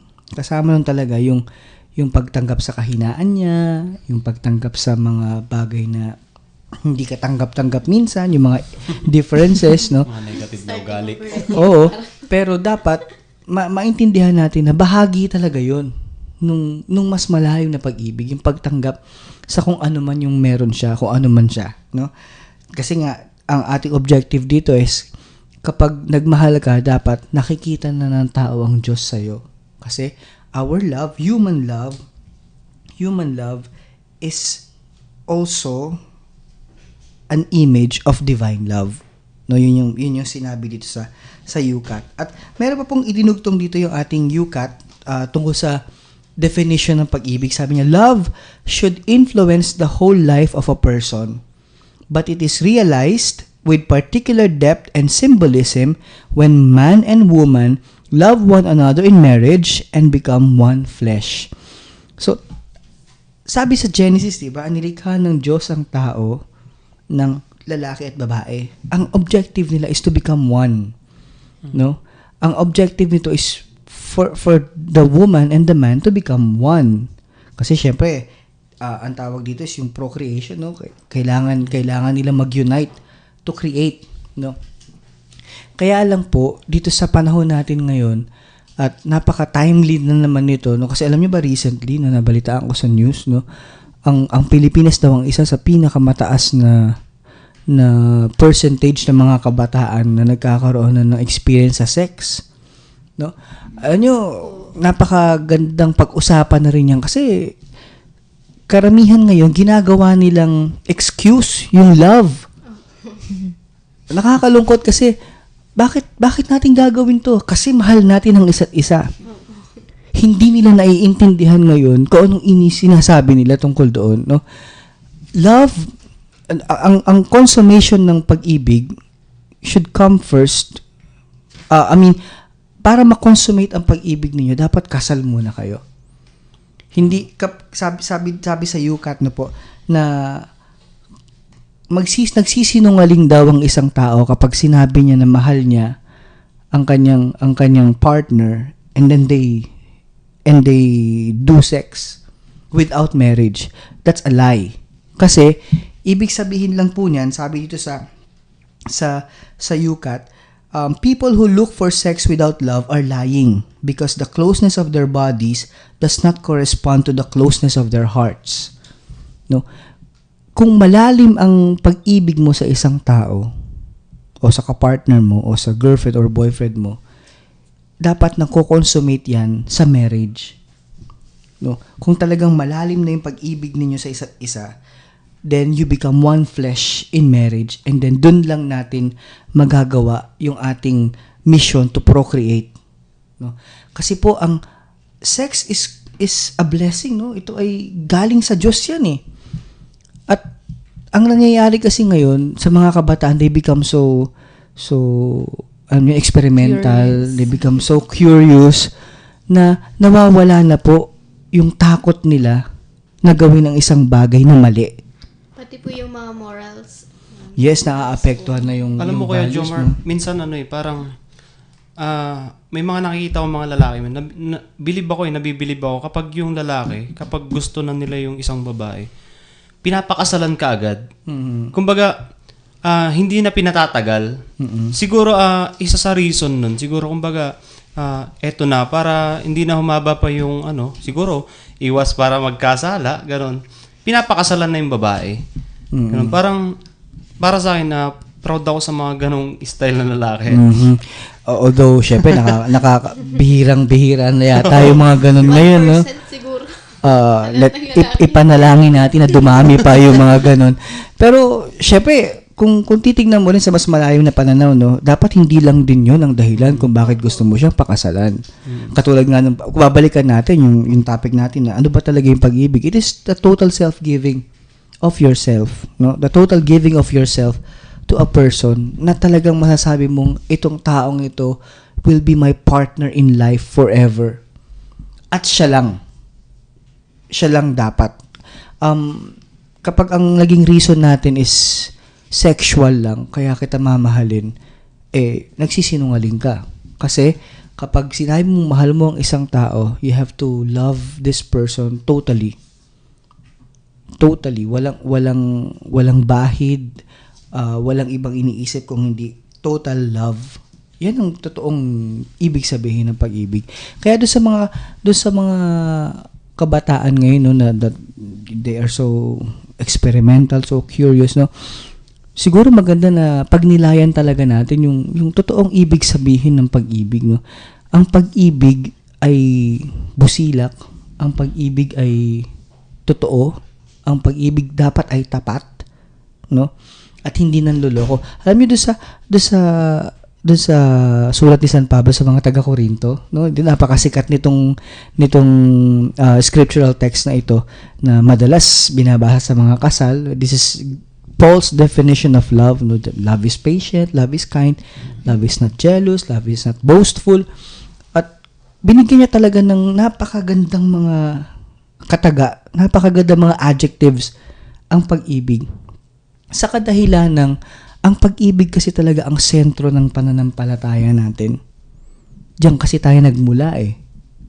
talaga yung pagtanggap sa kahinaan niya, yung pagtanggap sa mga bagay na hindi ka tanggap-tanggap minsan, yung mga differences, no? Mga negative na ugali. Oo, pero dapat maintindihan natin na bahagi talaga yun nung mas malayo na pag-ibig, yung pagtanggap sa kung ano man yung meron siya, kung ano man siya, no? Kasi nga, ang ating objective dito is, kapag nagmahal ka, dapat nakikita na ng tao ang Diyos sa'yo. Kasi, our love, human love is also an image of divine love. No, yun yung sinabi dito sa UCAT. At meron pa pong idinugtong dito yung ating UCAT tungkol sa definition ng pag-ibig. Sabi niya, love should influence the whole life of a person, but it is realized with particular depth and symbolism when man and woman love one another in marriage and become one flesh. So, sabi sa Genesis, diba, nilikha ng Diyos ang tao ng lalaki at babae. Ang objective nila is to become one. No? Ang objective nito is for the woman and the man to become one. Kasi syempre, ang tawag dito is yung procreation, no? Kailangan nila mag-unite to create, no? Kaya lang po dito sa panahon natin ngayon, at napaka-timely na naman nito, no? Kasi alam niyo ba recently na nabalitaan ko sa news, no? Ang Pilipinas daw ang isa sa pinakamataas na percentage ng mga kabataan na nagkakaroon ng experience sa sex, no? Alam nyo, napakagandang pag-usapan na rin yan kasi karamihan ngayon ginagawa nilang excuse yung love. Nakakalungkot kasi bakit natin gagawin to? Kasi mahal natin ang isa't isa. Hindi nila naiintindihan ngayon kung anong sinasabi nila tungkol doon, no? Love, ang consummation ng pag-ibig should come first. Para ma-consummate ang pag-ibig ninyo, dapat kasal muna kayo. Hindi, sabi sa UCAT na po, na nagsisinungaling daw ang isang tao kapag sinabi niya na mahal niya ang kanyang partner, and then they do sex without marriage. That's a lie. Kasi, ibig sabihin lang po niyan, sabi dito sa UCAT, people who look for sex without love are lying because the closeness of their bodies does not correspond to the closeness of their hearts. No? Kung malalim ang pag-ibig mo sa isang tao o sa kapartner mo o sa girlfriend or boyfriend mo, dapat nako-consummate yan sa marriage. No? Kung talagang malalim na yung pag-ibig ninyo sa isa't isa, then you become one flesh in marriage, and then dun lang natin magagawa yung ating mission to procreate, no? Kasi po ang sex is a blessing, no? Ito ay galing sa Diyos yan eh. At ang nangyayari kasi ngayon sa mga kabataan, they become so experimental, curious. They become so curious na nawawala na po yung takot nila na gawin ang isang bagay na mali. Pati po yung mga morals. Yes, naaapektuhan na yung Alam mo, Kuya Jomar, minsan parang may mga nakikita ko mga lalaki, nabibilib ako kapag yung lalaki, kapag gusto na nila yung isang babae, pinapakasalan ka agad. Mm-hmm. Kumbaga, hindi na pinatatagal. Mm-hmm. Siguro, isa sa reason nun, siguro kumbaga, eto na, para hindi na humaba pa yung siguro, iwas para magkasala, gano'n. Pinapakasalan na yung babae. Ganun. Parang, para sa akin na proud ako sa mga ganong style na lalaki. Mm-hmm. Although, syempre, bihirang-bihira na yata yung mga ganon ngayon, no? 1% siguro. Ipanalangin natin na dumami pa yung mga ganon. Pero, syempre, kung titignan mo rin sa mas malayo na pananaw, no, dapat hindi lang din yun ang dahilan kung bakit gusto mo siyang pakasalan. Katulad nga nung babalikan natin yung topic natin na ano ba talaga yung pag-ibig? It is the total self-giving of yourself, no? The total giving of yourself to a person na talagang masasabi mong itong taong ito will be my partner in life forever. At siya lang dapat. Kapag ang naging reason natin is sexual lang, kaya kita mamahalin, nagsisinungaling ka. Kasi, kapag sinabi mong mahal mo ang isang tao, you have to love this person totally. Totally. Walang bahid, walang ibang iniisip kung hindi total love. Yan ang totoong ibig sabihin ng pag-ibig. Kaya doon sa mga kabataan ngayon, no, na that they are so experimental, so curious, no. Siguro maganda na pagnilayan talaga natin yung totoong ibig sabihin ng pag-ibig, no. Ang pag-ibig ay busilak, ang pag-ibig ay totoo, ang pag-ibig dapat ay tapat, no? At hindi nanloloko. Alam niyo doon sa sulat ni San Pablo sa mga taga-Korinto, no? Napakasikat nitong scriptural text na ito na madalas binabasa sa mga kasal. This is Paul's definition of love, no? Love is patient, love is kind, love is not jealous, love is not boastful. At binigyan niya talaga ng napakagandang mga kataga, napakagandang mga adjectives ang pag-ibig. Sa kadahilan ng ang pag-ibig kasi talaga ang sentro ng pananampalataya natin. Diyan kasi tayo nagmula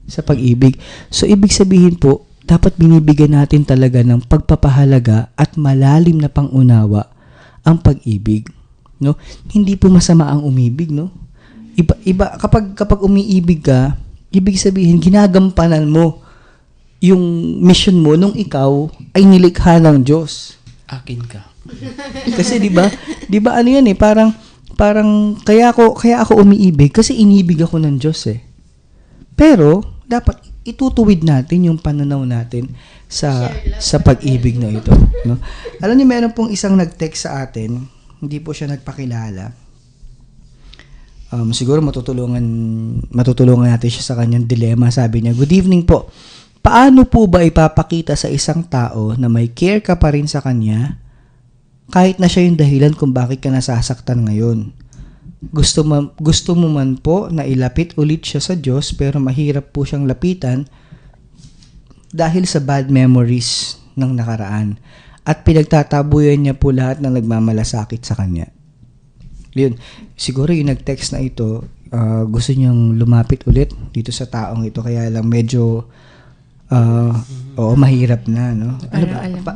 sa pag-ibig. So, ibig sabihin po, dapat binibigyan natin talaga ng pagpapahalaga at malalim na pangunawa ang pag-ibig. No? Hindi po masama ang umibig, no? Iba kapag umiibig ka, ibig sabihin, ginagampanan mo yung mission mo nung ikaw ay nilikha ng Diyos. Akin ka. Kasi 'di ba ano 'yan parang kaya ako umiibig kasi inibig ako ng Diyos Pero dapat itutuwid natin yung pananaw natin sa pag-ibig na ito, no? Alam niyo, meron pong isang nag-text sa atin, hindi po siya nagpakilala. Siguro matutulungan natin siya sa kanyang dilema. Sabi niya, "Good evening po. Paano po ba ipapakita sa isang tao na may care ka pa rin sa kanya kahit na siya yung dahilan kung bakit ka nasasaktan ngayon? Gusto mo man po na ilapit ulit siya sa Diyos pero mahirap po siyang lapitan dahil sa bad memories ng nakaraan at pinagtatabuyan niya po lahat ng nagmamalasakit sa kanya." Yun. Siguro yung nag-text na ito, gusto niyang lumapit ulit dito sa taong ito, kaya lang medyo mahirap na, no?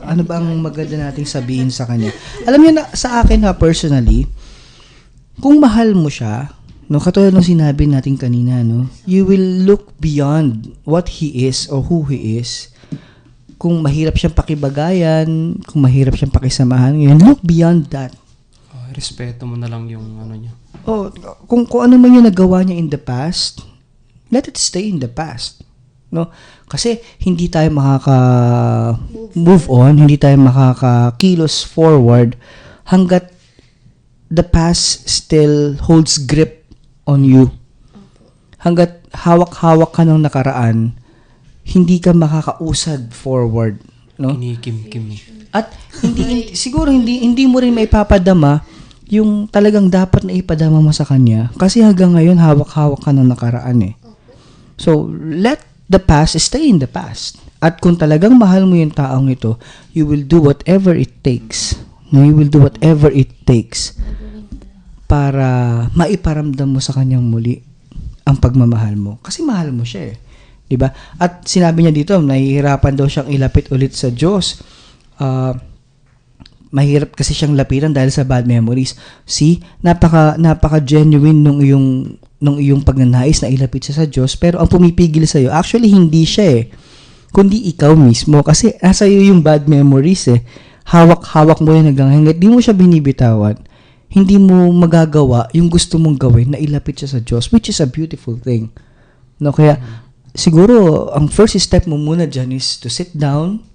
Ano ba ang maganda nating sabihin sa kanya? Alam niyo na, sa akin personally, kung mahal mo siya, no, katulad ng sinabi natin kanina, no, you will look beyond what he is or who he is. Kung mahirap siyang pakibagayan, kung mahirap siyang pakisamahan, yun, look beyond that. Respeto mo na lang yung ano niya. Kung ano man yung nagawa niya in the past, let it stay in the past. No? Kasi hindi tayo move on, hindi tayo makakakilos forward hanggat the past still holds grip on you. Hanggat hawak-hawak ka ng nakaraan, hindi ka makakausad forward, no? Kinikim-kim. At siguro hindi mo rin maipapadama yung talagang dapat na ipadama mo sa kanya kasi hanggang ngayon hawak-hawak ka ng nakaraan So, let the past stay in the past. At kung talagang mahal mo yung taong ito, you will do whatever it takes. You will do whatever it takes para maiparamdam mo sa kanyang muli ang pagmamahal mo. Kasi mahal mo siya 'di ba? At sinabi niya dito, nahihirapan daw siyang ilapit ulit sa Diyos. Mahirap kasi siyang lapitan dahil sa bad memories. See, napaka genuine nung iyong pagnanais na ilapit siya sa Diyos, pero ang pumipigil sa iyo actually hindi siya kundi ikaw mismo kasi nasa iyo yung bad memories Hawak-hawak mo yun hanggang di mo siya binibitawan. Hindi mo magagawa yung gusto mong gawin na ilapit siya sa Diyos, which is a beautiful thing. No, kaya siguro ang first step mo muna dyan is to sit down,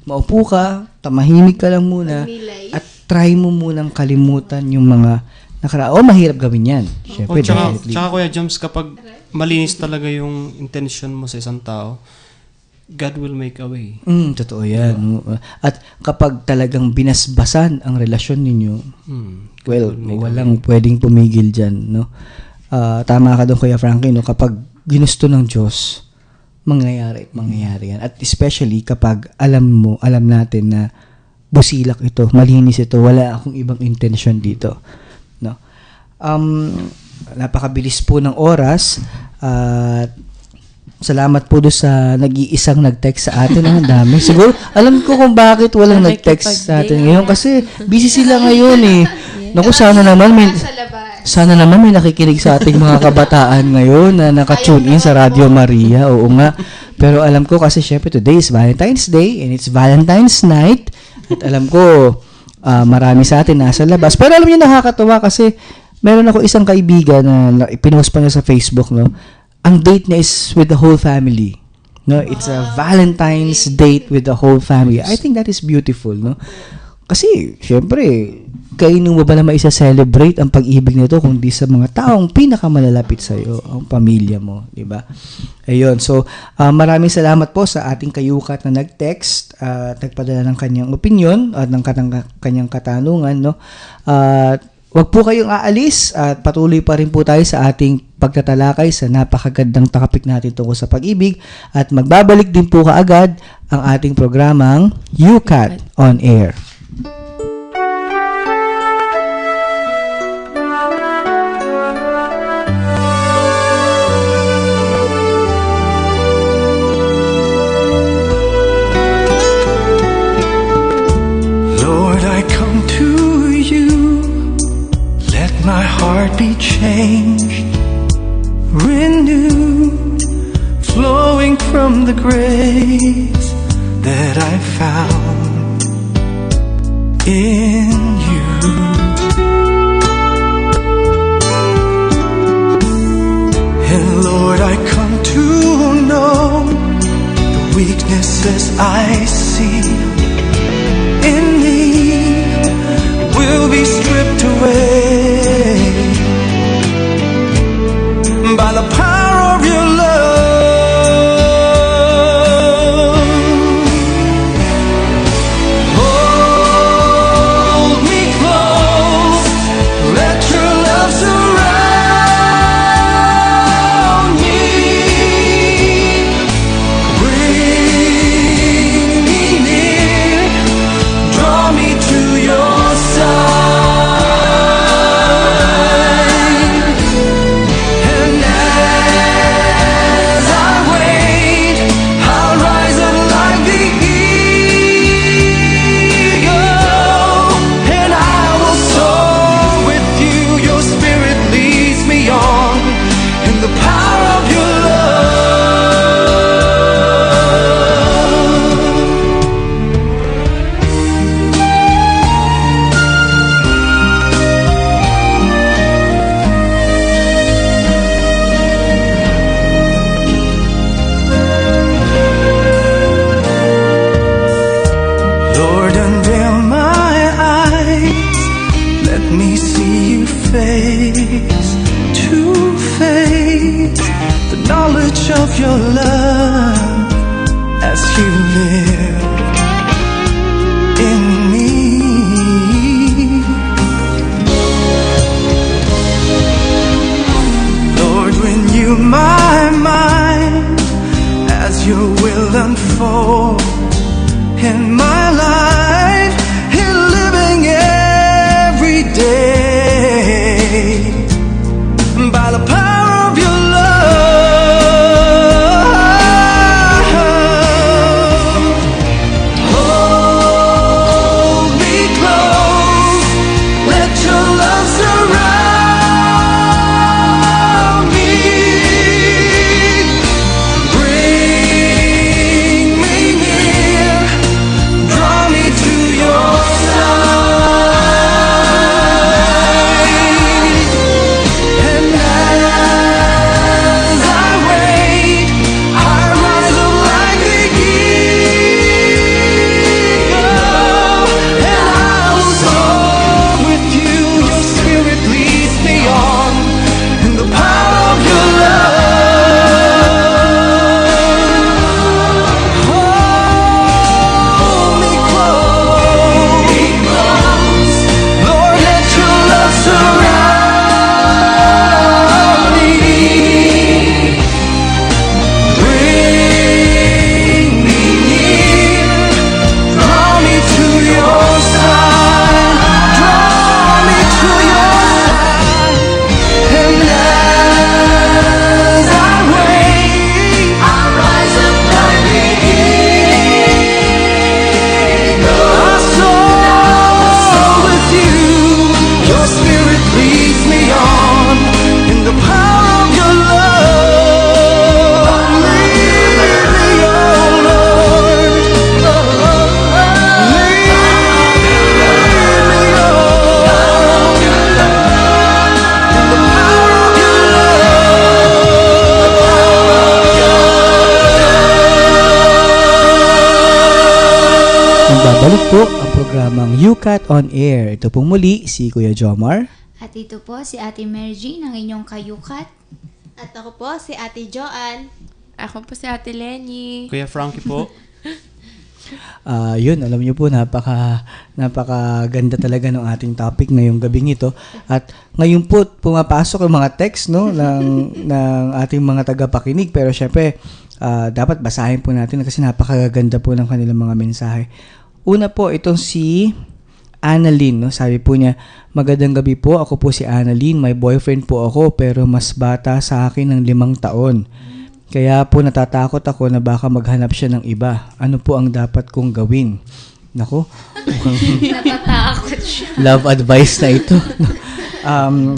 maupo ka, tamahimik ka lang muna, at try mo munang kalimutan yung mga nakaraan. Mahirap gawin yan. Siyempre, Tsaka Kuya James, kapag malinis talaga yung intention mo sa isang tao, God will make a way. Totoo yan. At kapag talagang binasbasan ang relasyon ninyo, walang pwedeng pumigil dyan, no? tama ka doon, Kuya Frankie, no? Kapag ginusto ng Diyos, mangyayari at mangyayari yan. At especially kapag alam natin na busilak ito, malinis ito, wala akong ibang intention dito. No? Napakabilis po ng oras at salamat po doon sa nag-iisang nag-text sa atin. Ang dami. Siguro, alam ko kung bakit walang nag-text sa atin ngayon kasi busy sila ngayon eh. Naku, sana naman may nakikinig sa ating mga kabataan ngayon na naka-tune in sa Radio Maria. Oo nga. Pero alam ko kasi syempre today is Valentine's Day and it's Valentine's night. At alam ko marami sa atin nasa labas. Pero alam niyo, nakakatawa kasi meron ako isang kaibigan na pinost pa niya sa Facebook, no? Ang date niya is with the whole family. No, it's a Valentine's date with the whole family. I think that is beautiful, no? Kasi syempre, kainin mo ba na maisa-celebrate ang pag-ibig nito kundi sa mga taong pinakamalalapit sa iyo, ang pamilya mo, di ba? Ayun. So, maraming salamat po sa ating kayukat na nag-text at nagpadala ng kanyang opinion at ng kanyang katanungan, no? Wag po kayong aalis at patuloy pa rin po tayo sa ating pagtatalakay sa napakagandang topic natin tungkol sa pag-ibig at magbabalik din po kaagad ang ating programang UCAT on Air. Lord, I come to you. Let my heart be changed, renewed, flowing from the grace that I found in you. And Lord, I come to know the weaknesses I see in me will be stripped away by the power of your love. Hold me close, let your love surround me. Bring me near, draw me to your side. And as I wait, I'll rise up like the eagle, and I will soar with you. Your spirit leads me on in the power of your love. Lord, unveil my eyes, let me see you face to face, the knowledge of your love as you live in me. Lord, renew my mind as your will unfolds in my life, in living every day by the power of your love. programang UCAT on Air. Ito pong muli si Kuya Jomar. At ito po si Ate Mary Jean, ang inyong kayukat. At ako po, si Ate Joanne. Ako po si Ate Lenny. Kuya Frankie po. Yun, alam niyo po, napakaganda talaga ng ating topic ngayong gabing ito. At ngayon po, pumapasok yung mga text ng ating mga tagapakinig. Pero syempre, dapat basahin po natin kasi napakaganda po ng kanilang mga mensahe. Una po, itong si Annalyn, no? Sabi po niya, magandang gabi po, ako po si Annalyn. May boyfriend po ako pero mas bata sa akin ng 5 taon. Kaya po natatakot ako na baka maghanap siya ng iba. Ano po ang dapat kong gawin? Nako, Natatakot siya. love advice na ito.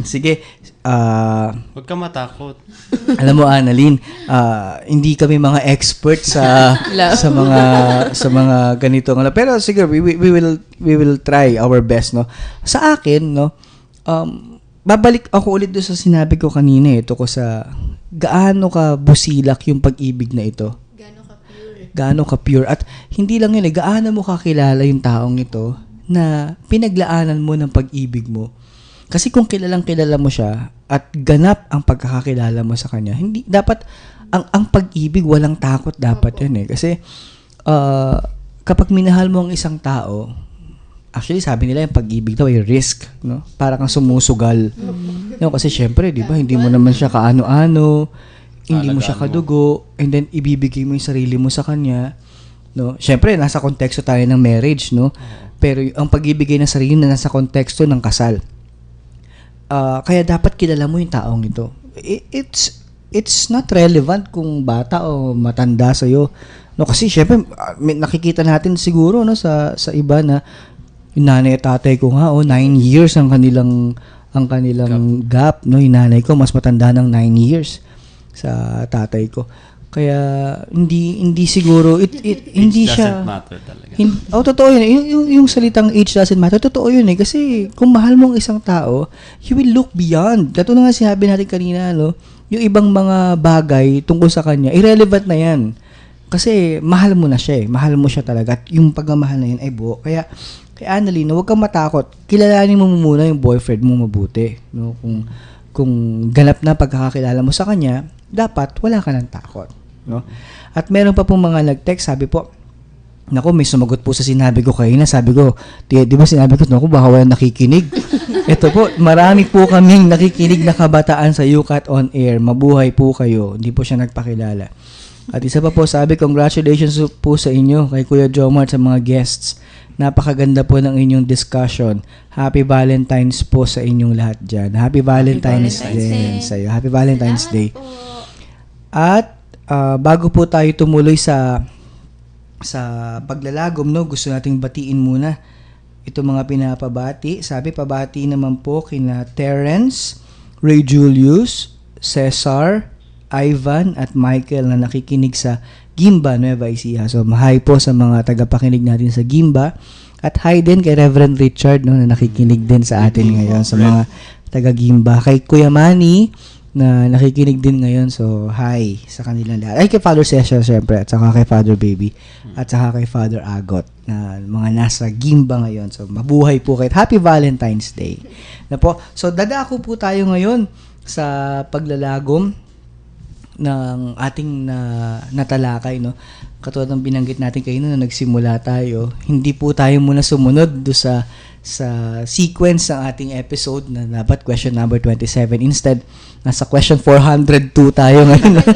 Sige, Huwag ka matakot. alam mo Annalyn, hindi kami mga expert sa mga ganito. Pero sige, we will try our best, no. Sa akin, no, babalik ako ulit doon sa sinabi ko kanina, ito ko sa gaano ka busilak yung pag-ibig na ito. Gaano ka pure. At hindi lang yun, gaano mo kakilala yung taong ito na pinaglaanan mo ng pag-ibig mo. Kasi kung kilala mo siya at ganap ang pagkakakilala mo sa kanya, hindi dapat ang pag-ibig walang takot dapat yan eh. Kasi kapag minahal mo ang isang tao, actually sabi nila yung pag-ibig daw ay risk, no? Para kang sumusugal. No, kasi syempre, 'di ba, hindi mo naman siya kaano-ano, hindi mo siya kadugo, and then ibibigay mo yung sarili mo sa kanya, no? Syempre, nasa konteksto tayo ng marriage, no? Pero ang pag-ibigay ng sarili na nasa konteksto ng kasal. Kaya dapat kilala mo yung taong ito. It's not relevant kung bata o matanda sa iyo. No, kasi syempre nakikita natin siguro no sa iba na yung nanay at tatay ko nga 9 years ang kanilang gap, no. Yung nanay ko mas matanda ng 9 years sa tatay ko. Kaya hindi siguro hindi Age siya doesn't matter talaga. totoo yun. Yung salitang age doesn't matter. Totoo yun eh. Kasi kung mahal mo ang isang tao, you will look beyond. Katulad nga sinabi natin kanina, no? Yung ibang mga bagay tungkol sa kanya, irrelevant na yan. Kasi mahal mo na siya eh. Mahal mo siya talaga. At yung pagmamahal na yun ay buo. Kaya, kay Annalyn, huwag kang matakot. Kilalanin mo muna yung boyfriend mo mabuti. No? Kung ganap na pagkakakilala mo sa kanya, dapat wala ka ng takot. No? At meron pa pong mga nag-text, sabi po, naku, may sumagot po sa sinabi ko kanina. Sabi ko, di ba sinabi ko, naku, baka walang nakikinig. Ito po, marami po kaming nakikinig na kabataan sa UCAT on Air. Mabuhay po kayo. Hindi po siya nagpakilala. At isa pa po, sabi, congratulations po sa inyo, kay Kuya Jomar, sa mga guests. Napakaganda po ng inyong discussion. Happy Valentine's po sa inyong lahat dyan. Happy Valentine's Day sa iyo. Happy Valentine's Day. At bago po tayo tumuloy sa paglalagom, no, gusto nating batiin muna ito mga pinapabati. Sabi, pabati naman po kina Terence, Ray Julius, Cesar, Ivan at Michael na nakikinig sa Gimba, Nueva Ecija. So, hi po sa mga tagapakinig natin sa Gimba. At hi din kay Reverend Richard, no, na nakikinig din sa atin ngayon sa mga taga-Gimba. Kay Kuya Manny na nakikinig din ngayon. So, hi sa kanilang lahat. Ay, kay Father Cesar, syempre. At saka kay Father Baby. At saka kay Father Agot na mga nasa Gimba ngayon. So, mabuhay po kayo. Happy Valentine's Day. Na po. So, dadako po tayo ngayon sa paglalagom ng ating natalakay, no? Katulad ng binanggit natin kayo na nagsimula tayo, hindi po tayo muna sumunod do sa sequence ng ating episode na dapat question number 27. Instead, nasa question 402 tayo ngayon.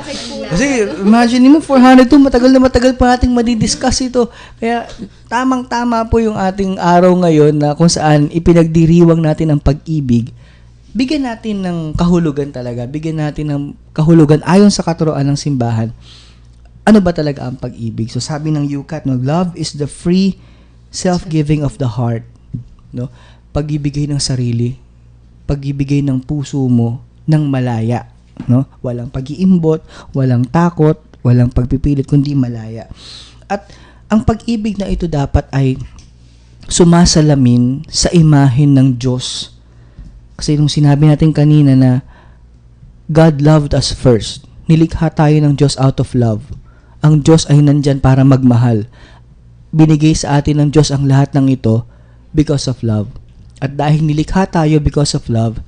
Kasi imagine mo, 402, matagal pa nating madidiscuss ito. Kaya tamang-tama po yung ating araw ngayon na kung saan ipinagdiriwang natin ang pag-ibig. Bigyan natin ng kahulugan talaga. Bigyan natin ng kahulugan ayon sa katuroan ng simbahan. Ano ba talaga ang pag-ibig? So sabi ng UCAT, no, love is the free self-giving of the heart. No? Pag-ibigay ng sarili, pag-ibigay ng puso mo ng malaya, no? Walang pag-iimbot, walang takot, walang pagpipilit, kundi malaya. At ang pag-ibig na ito dapat ay sumasalamin sa imahen ng Diyos. Kasi nung sinabi natin kanina na God loved us first. Nilikha tayo ng Diyos out of love. Ang Diyos ay nandyan para magmahal. binigay sa atin ng Diyos ang lahat ng ito because of love. At dahil nilikha tayo because of love,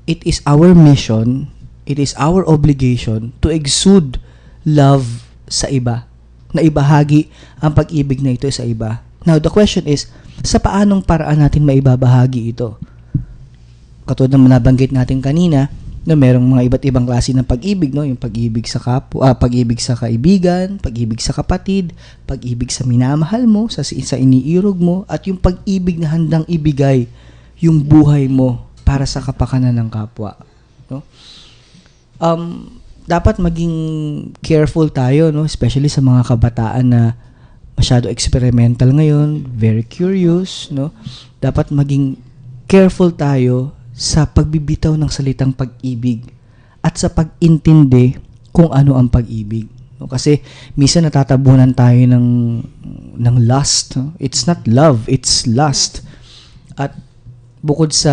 it is our mission, it is our obligation to exude love sa iba, na ibahagi ang pag-ibig na ito sa iba. Now, the question is, sa paanong paraan natin maibabahagi ito? Katulad ng nabanggit natin kanina, na merong mga iba't ibang klase ng pag-ibig, no? Yung pag-ibig sa pag-ibig sa kaibigan, pag-ibig sa kapatid, pag-ibig sa minamahal mo, sa iniirog mo, at yung pag-ibig na handang ibigay yung buhay mo para sa kapakanan ng kapwa, no? Dapat maging careful tayo, no? Especially sa mga kabataan na masyado experimental ngayon, very curious, no? Dapat maging careful tayo sa pagbibitaw ng salitang pag-ibig at sa pag-intindi kung ano ang pag-ibig. No? Kasi minsan natatabunan tayo ng lust. No? It's not love, it's lust. At bukod sa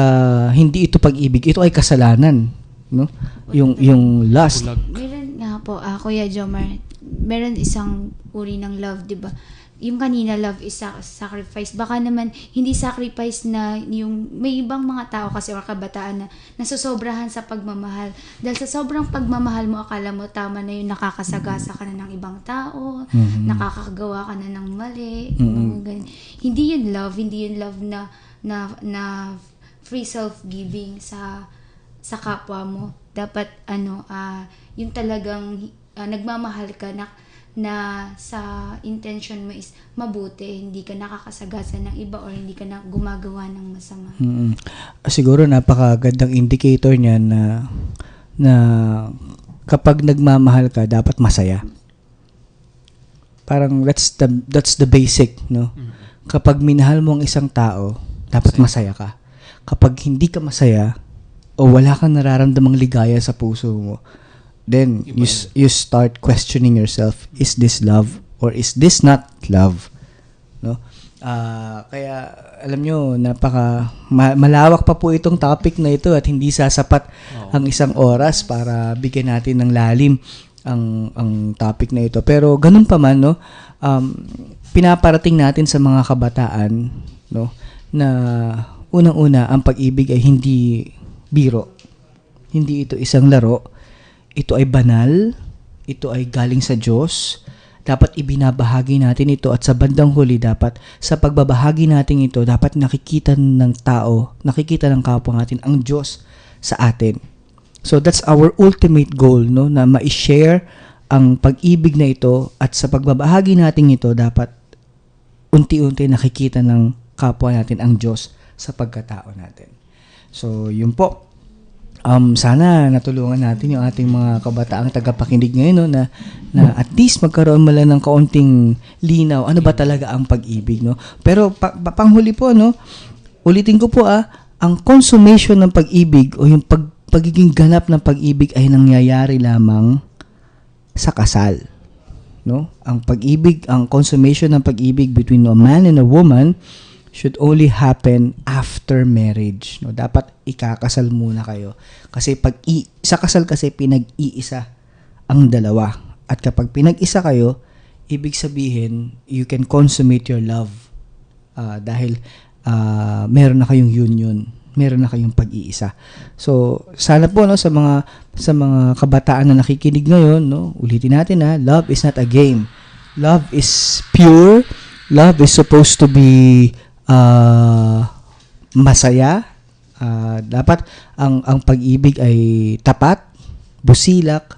hindi ito pag-ibig, ito ay kasalanan. No? Yung lust. Meron nga po, Kuya Jomar, meron isang uri ng love, di ba? Yung kanina, love is sacrifice. Baka naman, hindi sacrifice na yung, may ibang mga tao kasi or kabataan na nasusobrahan sa pagmamahal. Dahil sa sobrang pagmamahal mo, akala mo tama na yung nakakasagasa ka na ng ibang tao, nakakagawa ka na ng mali, mga ganun. Hindi yun love na free self-giving sa kapwa mo. Dapat, yung talagang nagmamahal ka na sa intention mo is mabuti, hindi ka nakakasagasa ng iba or hindi ka na gumagawa ng masama. Siguro napakagandang indicator niyan na kapag nagmamahal ka, dapat masaya. Parang that's the basic, no? Kapag minahal mo ang isang tao, dapat masaya ka. Kapag hindi ka masaya o wala kang nararamdamang ligaya sa puso mo, then you start questioning yourself, is this love or is this not love? No? Kaya alam nyo, malawak pa po itong topic na ito at hindi sasapat ang isang oras para bigyan natin ng lalim ang topic na ito. Pero ganun pa man, no, pinaparating natin sa mga kabataan, no, na unang-una ang pag-ibig ay hindi biro. Hindi ito isang laro. Ito ay banal, ito ay galing sa Diyos. Dapat ibinabahagi natin ito at sa bandang huli dapat sa pagbabahagi natin ito, dapat nakikita ng tao, nakikita ng kapwa natin ang Diyos sa atin. So that's our ultimate goal, no, na ma-share ang pag-ibig na ito at sa pagbabahagi natin ito, dapat unti-unti nakikita ng kapwa natin ang Diyos sa pagkatao natin. So yun po. Sana natulungan natin yung ating mga kabataang tagapakinig ngayon, no, na at least magkaroon mo lang ng kaunting linaw ano ba talaga ang pag-ibig, no. Pero panghuli po, no, ulitin ko po, ang consummation ng pag-ibig o yung pagiging ganap ng pag-ibig ay nangyayari lamang sa kasal, no. Ang pag-ibig, ang consummation ng pag-ibig between a man and a woman should only happen after marriage, no. Dapat ikakasal muna kayo. Kasi sa kasal kasi pinag-iisa ang dalawa. At kapag pinag-isa kayo, ibig sabihin, you can consummate your love. Dahil meron na kayong union, meron na kayong pag-iisa. So, sana po, no, sa mga kabataan na nakikinig ngayon, no, ulitin natin, love is not a game. Love is pure. Love is supposed to be masaya. Dapat ang pag-ibig ay tapat, busilak,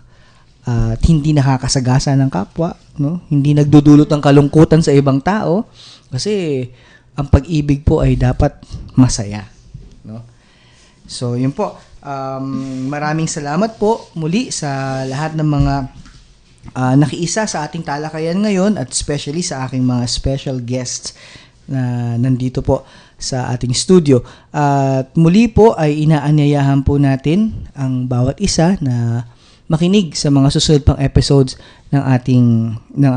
at hindi nakakasagasa ng kapwa, no? Hindi nagdudulot ng kalungkutan sa ibang tao kasi ang pag-ibig po ay dapat masaya, no? So yun po. Maraming salamat po muli sa lahat ng mga nakiisa sa ating talakayan ngayon at especially sa aking mga special guests na nandito po sa ating studio. At muli po ay inaanyayahan po natin ang bawat isa na makinig sa mga susunod pang episodes ng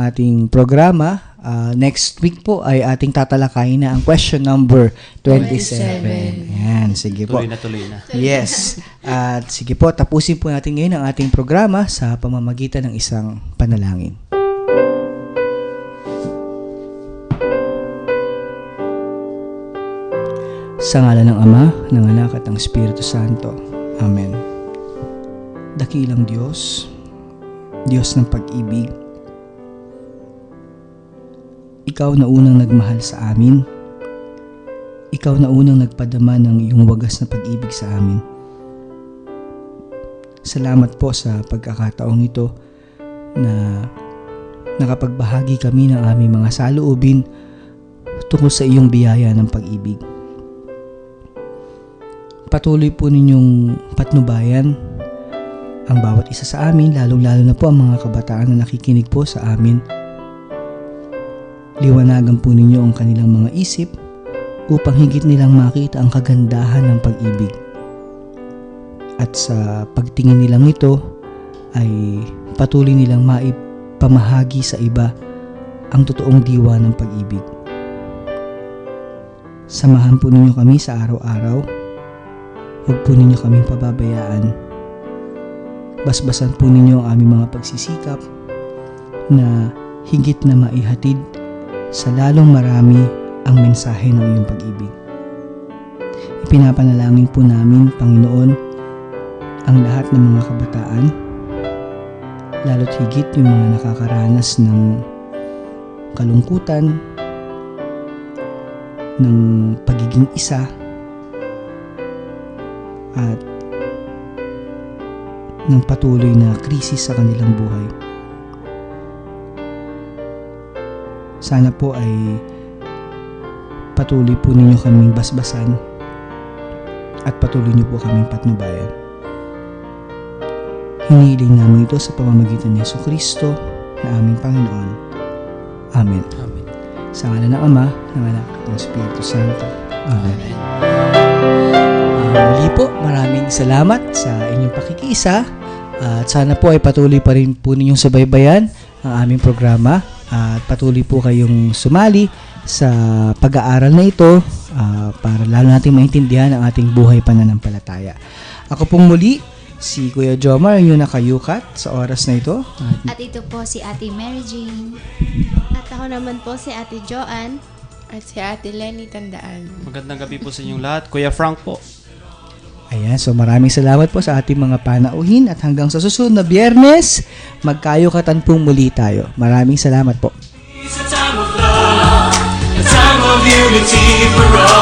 ating programa. Next week po ay ating tatalakayin na ang question number 27. Yan, sige po. Tuloy na. Yes. At sige po, tapusin po natin ngayon ang ating programa sa pamamagitan ng isang panalangin. Sa ngalan ng Ama, ng Anak at ng Espiritu Santo. Amen. Dakilang Diyos, Diyos ng pag-ibig, Ikaw na unang nagmahal sa amin. Ikaw na unang nagpadama ng iyong wagas na pag-ibig sa amin. Salamat po sa pagkakataong ito na nakapagbahagi kami ng aming mga saloobin tungkol sa iyong biyaya ng pag-ibig. Patuloy po ninyong patnubayan ang bawat isa sa amin, lalong-lalo na po ang mga kabataan na nakikinig po sa amin. Liwanagan po ninyo ang kanilang mga isip upang higit nilang makita ang kagandahan ng pag-ibig. At sa pagtingin nilang ito ay patuloy nilang maipamahagi sa iba ang totoong diwa ng pag-ibig. Samahan po ninyo kami sa araw-araw. Huwag po ninyo kaming pababayaan. Basbasan po ninyo ang aming mga pagsisikap na higit na maihatid sa lalong marami ang mensahe ng iyong pag-ibig. Ipinapanalangin po namin, Panginoon, ang lahat ng mga kabataan, lalo't higit yung mga nakakaranas ng kalungkutan, ng pagiging isa, at ng patuloy na krisis sa kanilang buhay. Sana po ay patuloy po ninyo kaming basbasan at patuloy niyo po kaming patnubayan. Hinihiling namin ito sa pamamagitan ni Jesucristo na aming Panginoon. Amen. Amen. Sa ngalan ng Ama, ng Anak at ng Espiritu Santo. Amen. Muli po, maraming salamat sa inyong pakikiisa at sana po ay patuloy pa rin po ninyong subaybayan ang aming programa at patuloy po kayong sumali sa pag-aaral na ito para lalo natin maintindihan ang ating buhay pananampalataya. Ako pong muli, si Kuya Jomar, ang inyong nakayukat sa oras na ito. At ito po si Ate Mary Jane. At ako naman po si Ate Joanne. At si Ate Lenny Tandaan. Magandang gabi po sa inyong lahat. Kuya Frank po. Ayan, so maraming salamat po sa ating mga panauhin at hanggang sa susunod na Biyernes, magkayukatan pong muli tayo. Maraming salamat po. It's a time of love, a time of unity for all.